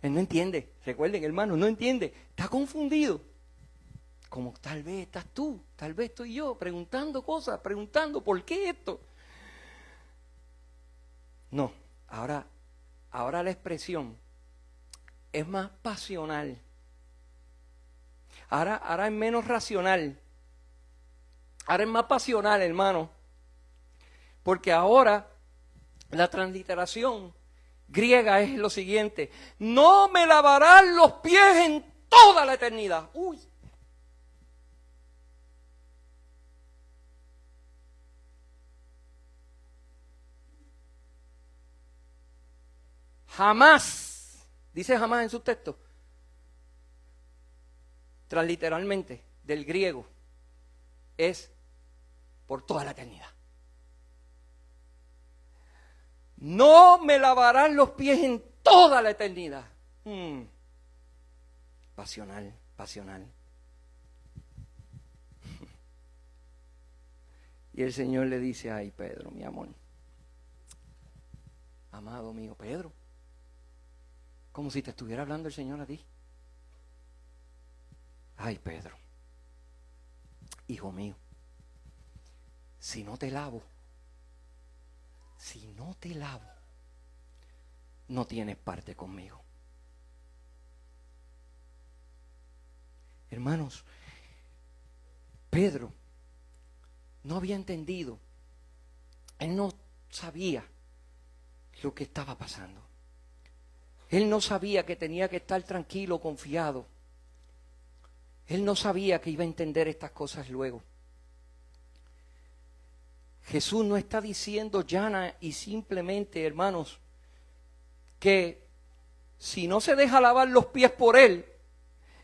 Él no entiende. Recuerden, hermanos, no entiende. Está confundido. Como tal vez estás tú, tal vez estoy yo, preguntando cosas, preguntando ¿por qué esto? No, ahora la expresión es más pasional. Ahora es menos racional. Ahora es más pasional, hermano. Porque ahora la transliteración griega es lo siguiente: no me lavarán los pies en toda la eternidad. Uy. Jamás, dice jamás en su texto, transliteralmente del griego, es por toda la eternidad. No me lavarán los pies en toda la eternidad. Pasional, pasional. Y el Señor le dice: ay, Pedro, mi amor, amado mío, Pedro, como si te estuviera hablando el Señor a ti. Ay, Pedro, hijo mío, si no te lavo, no tienes parte conmigo. Hermanos, Pedro no había entendido. Él no sabía lo que estaba pasando. Él no sabía que tenía que estar tranquilo, confiado. Él no sabía que iba a entender estas cosas luego. Jesús no está diciendo llana y simplemente, hermanos, que si no se deja lavar los pies por Él,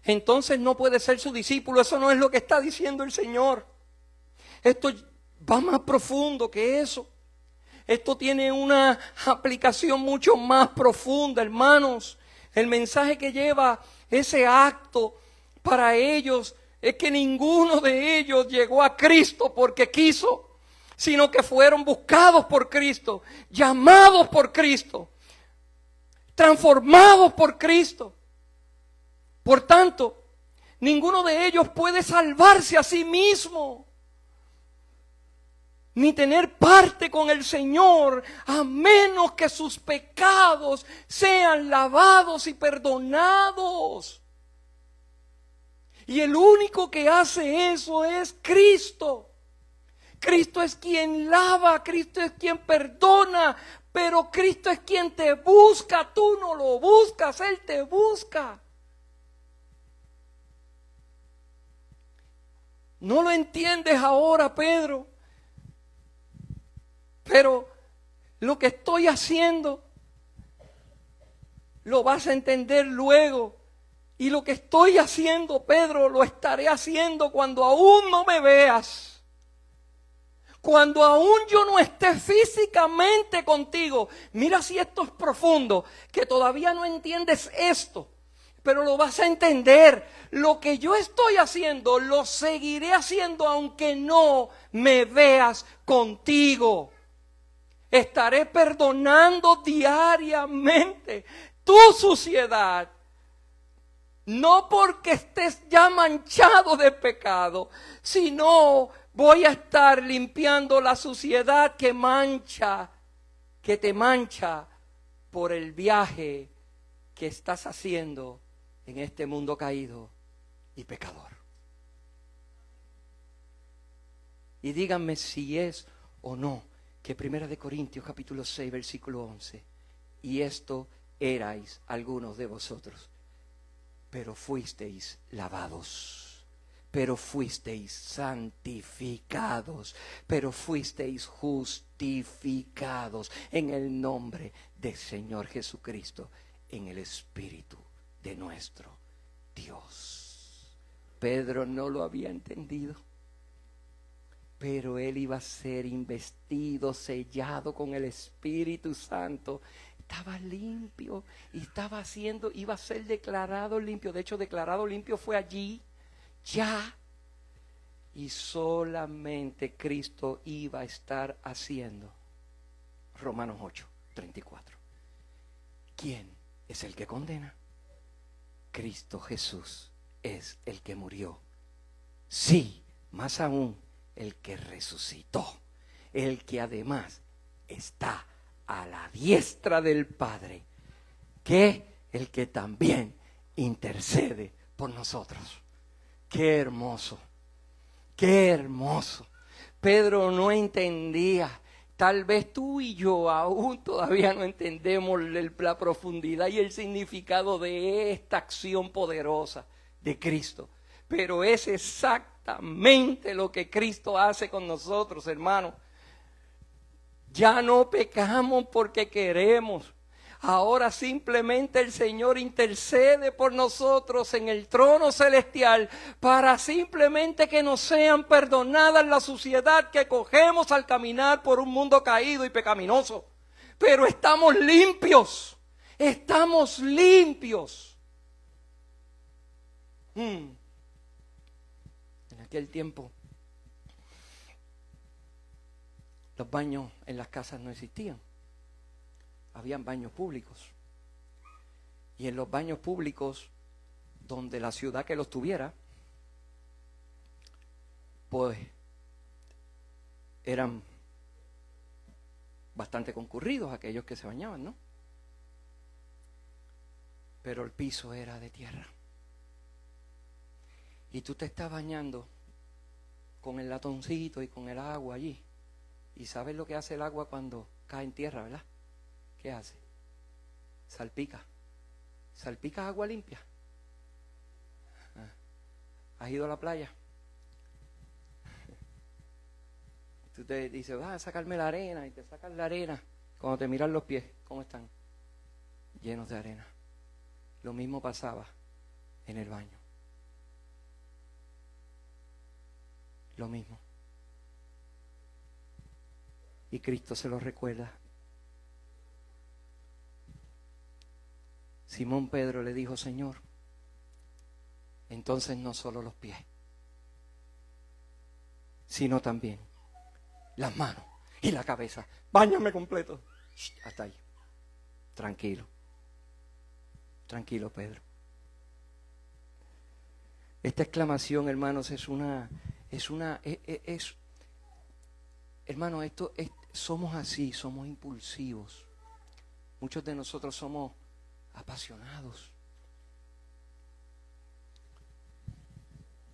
entonces no puede ser su discípulo. Eso no es lo que está diciendo el Señor. Esto va más profundo que eso. Esto tiene una aplicación mucho más profunda, hermanos. El mensaje que lleva ese acto para ellos es que ninguno de ellos llegó a Cristo porque quiso, sino que fueron buscados por Cristo, llamados por Cristo, transformados por Cristo. Por tanto, ninguno de ellos puede salvarse a sí mismo, ni tener parte con el Señor, a menos que sus pecados sean lavados y perdonados. Y el único que hace eso es Cristo. Cristo es quien lava, Cristo es quien perdona, pero Cristo es quien te busca. Tú no lo buscas, Él te busca. No lo entiendes ahora, Pedro. Pero lo que estoy haciendo lo vas a entender luego. Y lo que estoy haciendo, Pedro, lo estaré haciendo cuando aún no me veas. Cuando aún yo no esté físicamente contigo. Mira si esto es profundo, que todavía no entiendes esto, pero lo vas a entender. Lo que yo estoy haciendo, lo seguiré haciendo aunque no me veas contigo. Estaré perdonando diariamente tu suciedad, No porque estés ya manchado de pecado, sino voy a estar limpiando la suciedad que te mancha por el viaje que estás haciendo en este mundo caído y pecador. Y díganme si es o no que 1 Corintios capítulo 6 versículo 11, y esto erais algunos de vosotros, pero fuisteis lavados, pero fuisteis santificados, pero fuisteis justificados en el nombre del Señor Jesucristo, en el Espíritu de nuestro Dios. Pedro no lo había entendido, pero él iba a ser investido, sellado con el Espíritu Santo. Estaba limpio y iba a ser declarado limpio. De hecho, declarado limpio fue allí, ya. Y solamente Cristo iba a estar haciendo. Romanos 8:34. ¿Quién es el que condena? Cristo Jesús es el que murió. Sí, más aún, el que resucitó. El que además está a la diestra del Padre, que el que también intercede por nosotros. Qué hermoso, qué hermoso. Pedro no entendía. Tal vez tú y yo aún todavía no entendemos la profundidad y el significado de esta acción poderosa de Cristo. Pero es exactamente lo que Cristo hace con nosotros, hermano. Ya no pecamos porque queremos. Ahora simplemente el Señor intercede por nosotros en el trono celestial para simplemente que nos sean perdonadas la suciedad que cogemos al caminar por un mundo caído y pecaminoso. Pero estamos limpios. Estamos limpios. En aquel tiempo los baños en las casas no existían. Habían baños públicos. Y en los baños públicos, donde la ciudad que los tuviera, pues eran bastante concurridos aquellos que se bañaban, ¿no? Pero el piso era de tierra. Y tú te estás bañando con el latoncito y con el agua allí. Y sabes lo que hace el agua cuando cae en tierra, ¿verdad? ¿Qué hace? Salpica. Salpica agua limpia. ¿Has ido a la playa? Tú te dices, vas a sacarme la arena, y te sacas la arena. Cuando te miran los pies, ¿cómo están? Llenos de arena. Lo mismo pasaba en el baño. Lo mismo. Y Cristo se lo recuerda. Simón Pedro le dijo, Señor, entonces no solo los pies, sino también las manos y la cabeza. Báñame completo. Hasta ahí. Tranquilo. Tranquilo, Pedro. Esta exclamación, hermanos, hermano, somos así, somos impulsivos. Muchos de nosotros somos apasionados.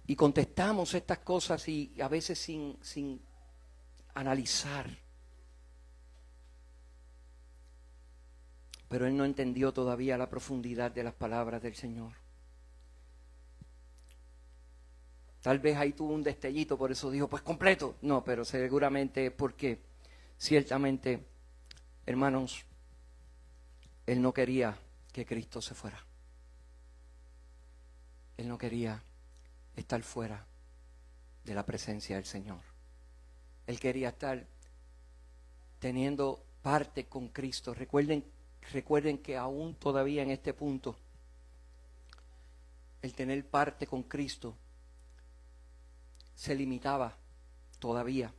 Y contestamos estas cosas y a veces sin analizar. Pero él no entendió todavía la profundidad de las palabras del Señor. Tal vez ahí tuvo un destellito, por eso dijo, pues completo. No, pero seguramente es porque ciertamente, hermanos, él no quería que Cristo se fuera. Él no quería estar fuera de la presencia del Señor. Él quería estar teniendo parte con Cristo. Recuerden que aún todavía en este punto, el tener parte con Cristo se limitaba todavía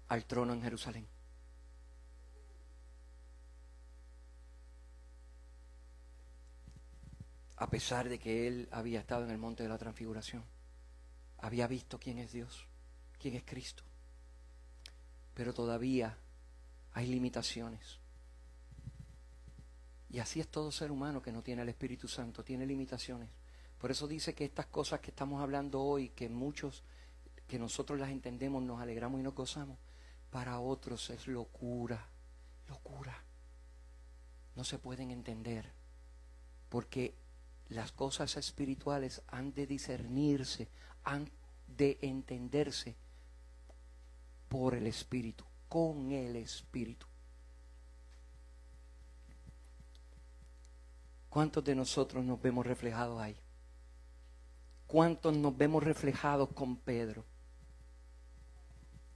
al trono en Jerusalén. a pesar de que él había estado en el monte de la transfiguración, había visto quién es Dios, quién es Cristo. Pero todavía hay limitaciones. Y así es todo ser humano que no tiene el Espíritu Santo, tiene limitaciones. Por eso dice que estas cosas que estamos hablando hoy, que muchos, que nosotros las entendemos, nos alegramos y nos gozamos, para otros es locura, locura. No se pueden entender, porque las cosas espirituales han de discernirse, han de entenderse por el Espíritu, con el Espíritu. ¿Cuántos de nosotros nos vemos reflejados ahí? ¿Cuántos nos vemos reflejados con Pedro?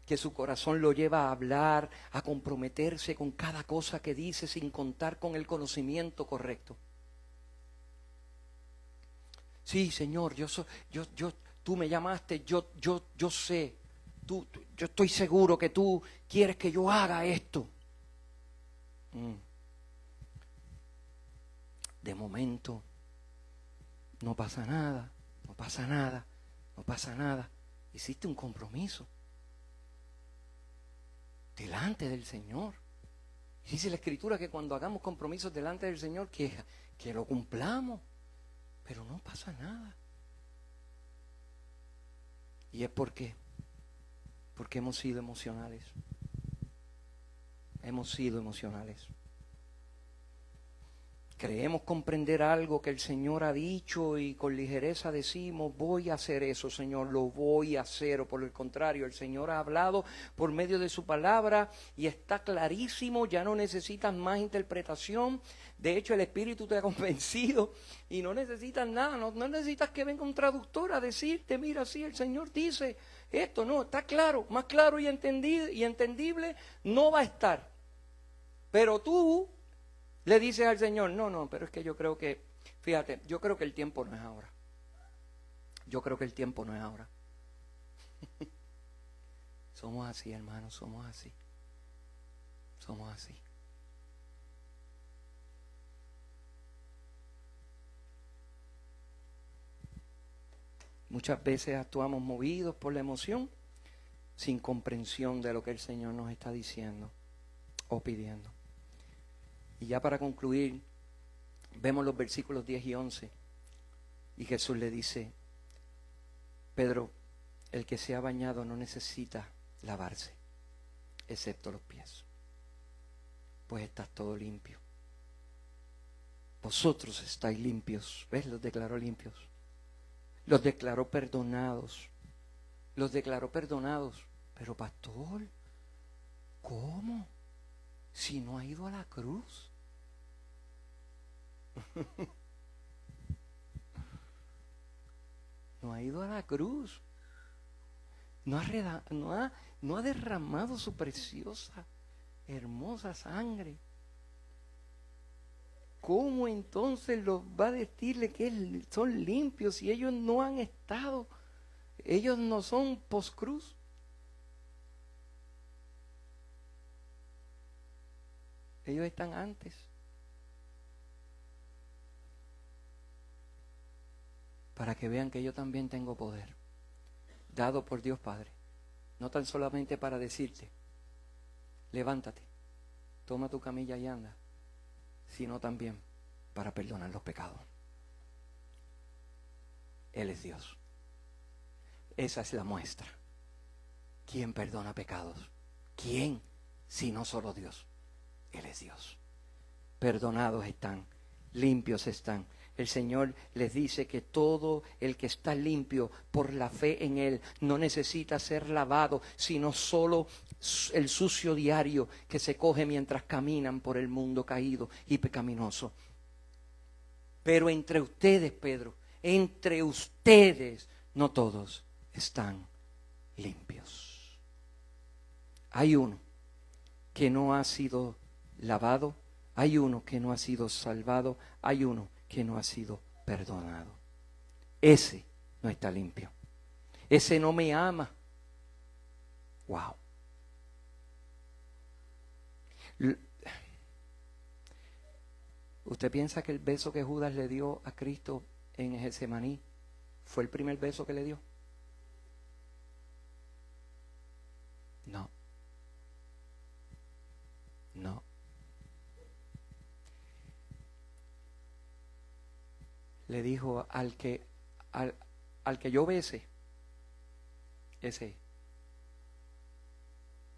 Que su corazón lo lleva a hablar, a comprometerse con cada cosa que dice sin contar con el conocimiento correcto. Sí, Señor, tú me llamaste, yo sé, yo estoy seguro que tú quieres que yo haga esto. De momento, no pasa nada, no pasa nada, no pasa nada. Hiciste un compromiso delante del Señor. Dice la Escritura que cuando hagamos compromisos delante del Señor, que lo cumplamos. Pero no pasa nada. ¿Y es por qué? Porque hemos sido emocionales. Hemos sido emocionales. Creemos comprender algo que el Señor ha dicho y con ligereza decimos, voy a hacer eso, Señor, lo voy a hacer. O por el contrario, el Señor ha hablado por medio de su palabra y está clarísimo, ya no necesitas más interpretación. De hecho, el Espíritu te ha convencido y no necesitas nada, no necesitas que venga un traductor a decirte, mira, sí, el Señor dice esto, no, está claro, más claro y entendible no va a estar. Pero tú le dices al Señor, no, pero es que yo creo que, fíjate, yo creo que el tiempo no es ahora. Yo creo que el tiempo no es ahora. Somos así, hermanos, somos así. Somos así. Muchas veces actuamos movidos por la emoción, sin comprensión de lo que el Señor nos está diciendo o pidiendo. Y ya para concluir, vemos los versículos 10 y 11. Y Jesús le dice, Pedro, el que se ha bañado no necesita lavarse, excepto los pies, pues estás todo limpio. Vosotros estáis limpios. ¿Ves? Los declaró limpios. Los declaró perdonados. Los declaró perdonados. Pero pastor, ¿cómo? Si no ha ido a la cruz. No ha ido a la cruz. No ha derramado su preciosa, hermosa sangre. ¿Cómo entonces los va a decirle que son limpios si ellos no han estado? Ellos no son postcruz. Ellos están antes. Para que vean que yo también tengo poder, dado por Dios Padre. No tan solamente para decirte, levántate, toma tu camilla y anda, sino también para perdonar los pecados. Él es Dios. Esa es la muestra. ¿Quién perdona pecados? ¿Quién? Si no solo Dios. Él es Dios. Perdonados están, limpios están. El Señor les dice que todo el que está limpio por la fe en Él no necesita ser lavado, sino solo el sucio diario que se coge mientras caminan por el mundo caído y pecaminoso. Pero entre ustedes, Pedro, entre ustedes, no todos están limpios. Hay uno que no ha sido lavado, hay uno que no ha sido salvado, hay uno que no ha sido perdonado. Ese no está limpio. Ese no me ama. Wow. ¿Usted piensa que el beso que Judas le dio a Cristo en Getsemaní fue el primer beso que le dio? No. No. Le dijo al que yo bese, ese,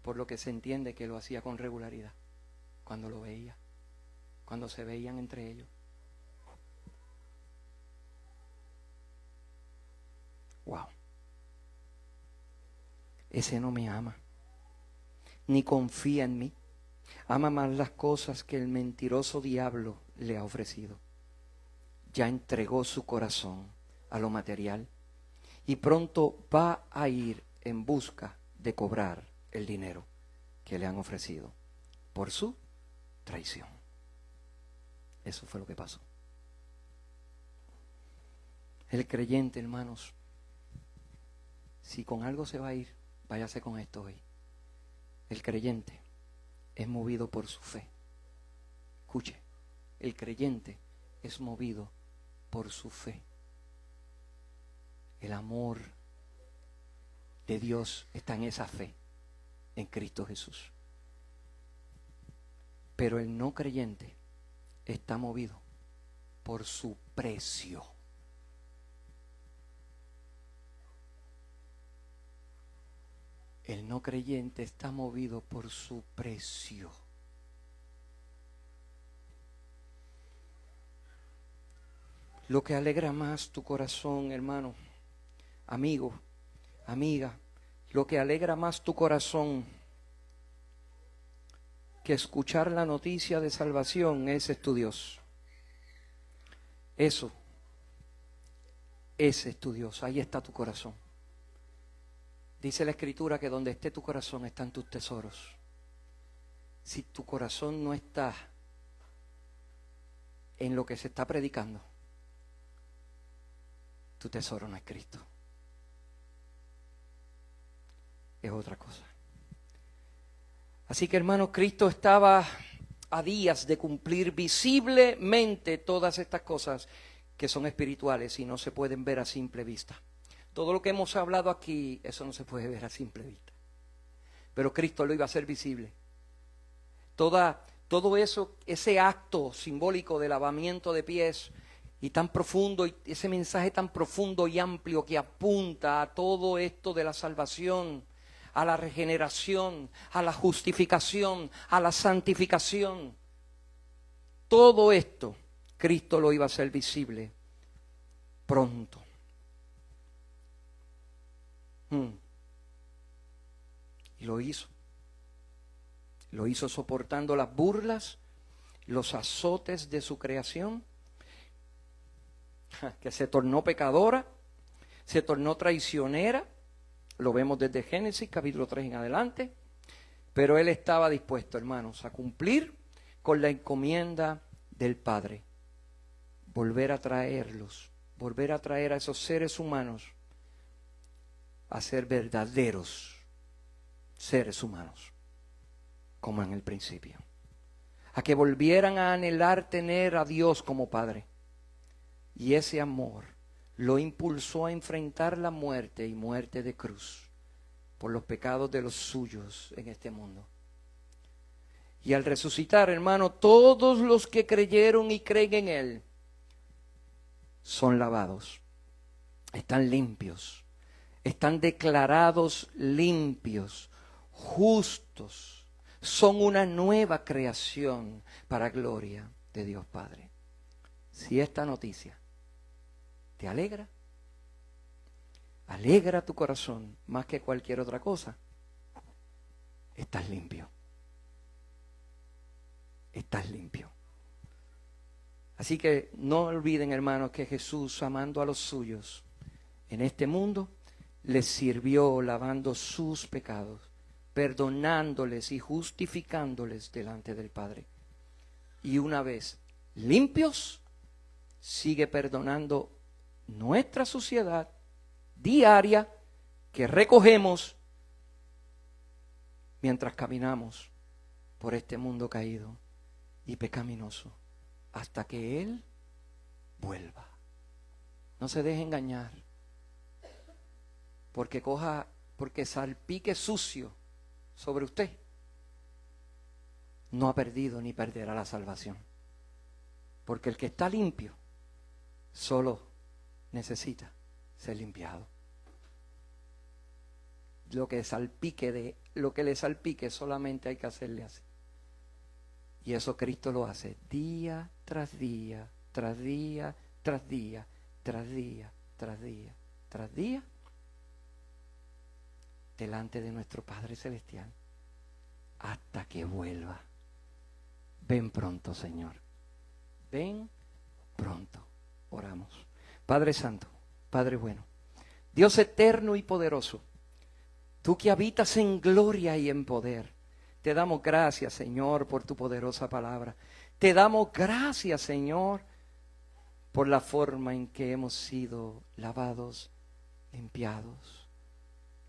por lo que se entiende que lo hacía con regularidad, cuando lo veía, cuando se veían entre ellos. Wow. Ese no me ama, ni confía en mí. Ama más las cosas que el mentiroso diablo le ha ofrecido. Ya entregó su corazón a lo material y pronto va a ir en busca de cobrar el dinero que le han ofrecido por su traición. Eso fue lo que pasó. El creyente, hermanos, si con algo se va a ir, váyase con esto hoy. El creyente es movido por su fe. Escuche, el creyente es movido por su fe. El amor de Dios está en esa fe, en Cristo Jesús. Pero el no creyente está movido por su precio. El no creyente está movido por su precio. Lo que alegra más tu corazón, hermano, amigo, amiga, lo que alegra más tu corazón que escuchar la noticia de salvación, ese es tu Dios. Ese es tu Dios, ahí está tu corazón. Dice la Escritura que donde esté tu corazón están tus tesoros. Si tu corazón no está en lo que se está predicando, tu tesoro no es Cristo. Es otra cosa. Así que, hermanos, Cristo estaba a días de cumplir visiblemente todas estas cosas que son espirituales y no se pueden ver a simple vista. Todo lo que hemos hablado aquí, eso no se puede ver a simple vista. Pero Cristo lo iba a hacer visible. Todo eso, ese acto simbólico de lavamiento de pies y tan profundo, y ese mensaje tan profundo y amplio que apunta a todo esto de la salvación, a la regeneración, a la justificación, a la santificación. Todo esto, Cristo lo iba a hacer visible pronto. Y lo hizo. Lo hizo soportando las burlas, los azotes de su creación, que se tornó pecadora, se tornó traicionera. Lo vemos desde Génesis capítulo 3 en adelante. Pero él estaba dispuesto, hermanos, a cumplir con la encomienda del Padre. Volver a traerlos, volver a traer a esos seres humanos a ser verdaderos seres humanos, como en el principio. A que volvieran a anhelar tener a Dios como Padre. Y ese amor lo impulsó a enfrentar la muerte y muerte de cruz por los pecados de los suyos en este mundo. Y al resucitar, hermano, todos los que creyeron y creen en Él son lavados, están limpios, están declarados limpios, justos, son una nueva creación para gloria de Dios Padre. Si esta noticia te alegra, alegra tu corazón más que cualquier otra cosa, estás limpio. Estás limpio. Así que no olviden, hermanos, que Jesús, amando a los suyos en este mundo, les sirvió lavando sus pecados, perdonándoles y justificándoles delante del Padre. Y una vez limpios, sigue perdonando nuestra suciedad diaria que recogemos mientras caminamos por este mundo caído y pecaminoso hasta que Él vuelva. No se deje engañar, porque salpique sucio sobre usted, no ha perdido ni perderá la salvación. Porque el que está limpio solo necesita ser limpiado. Lo que le salpique solamente hay que hacerle así. Y eso Cristo lo hace día tras día, tras día, tras día, tras día, tras día, tras día, delante de nuestro Padre Celestial, hasta que vuelva. Ven pronto, Señor. Ven pronto. Oramos. Padre Santo, Padre bueno, Dios eterno y poderoso, tú que habitas en gloria y en poder, te damos gracias, Señor, por tu poderosa palabra. Te damos gracias, Señor, por la forma en que hemos sido lavados, limpiados.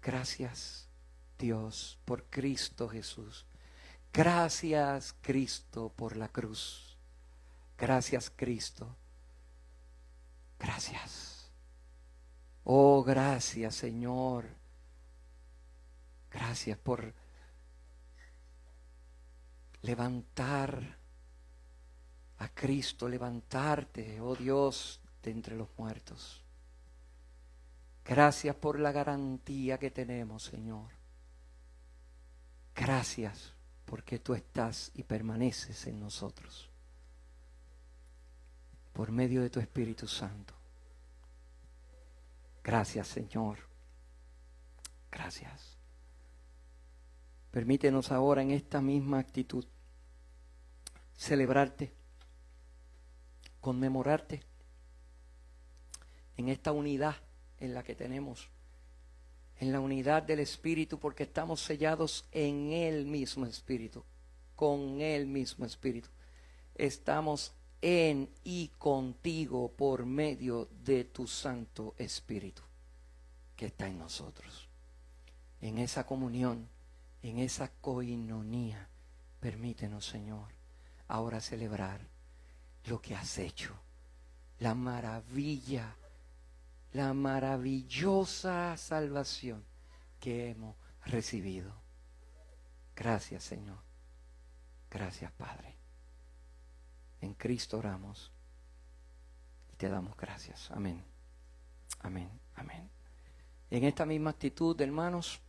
Gracias, Dios, por Cristo Jesús. Gracias, Cristo, por la cruz. Gracias, Cristo. Gracias. Oh, gracias, Señor. Gracias por levantar a Cristo, levantarte, oh Dios, de entre los muertos. Gracias por la garantía que tenemos, Señor. Gracias porque tú estás y permaneces en nosotros por medio de tu Espíritu Santo. Gracias, Señor. Gracias. Permítenos ahora en esta misma actitud celebrarte, conmemorarte en esta unidad en la que tenemos, en la unidad del Espíritu, porque estamos sellados en el mismo Espíritu, con el mismo Espíritu. Estamos en y contigo por medio de tu Santo Espíritu que está en nosotros. En esa comunión, en esa coinonía, permítenos, Señor, ahora celebrar lo que has hecho, la maravilla, la maravillosa salvación que hemos recibido. Gracias, Señor. Gracias, Padre. En Cristo oramos y te damos gracias. Amén. Amén. Amén. En esta misma actitud, hermanos,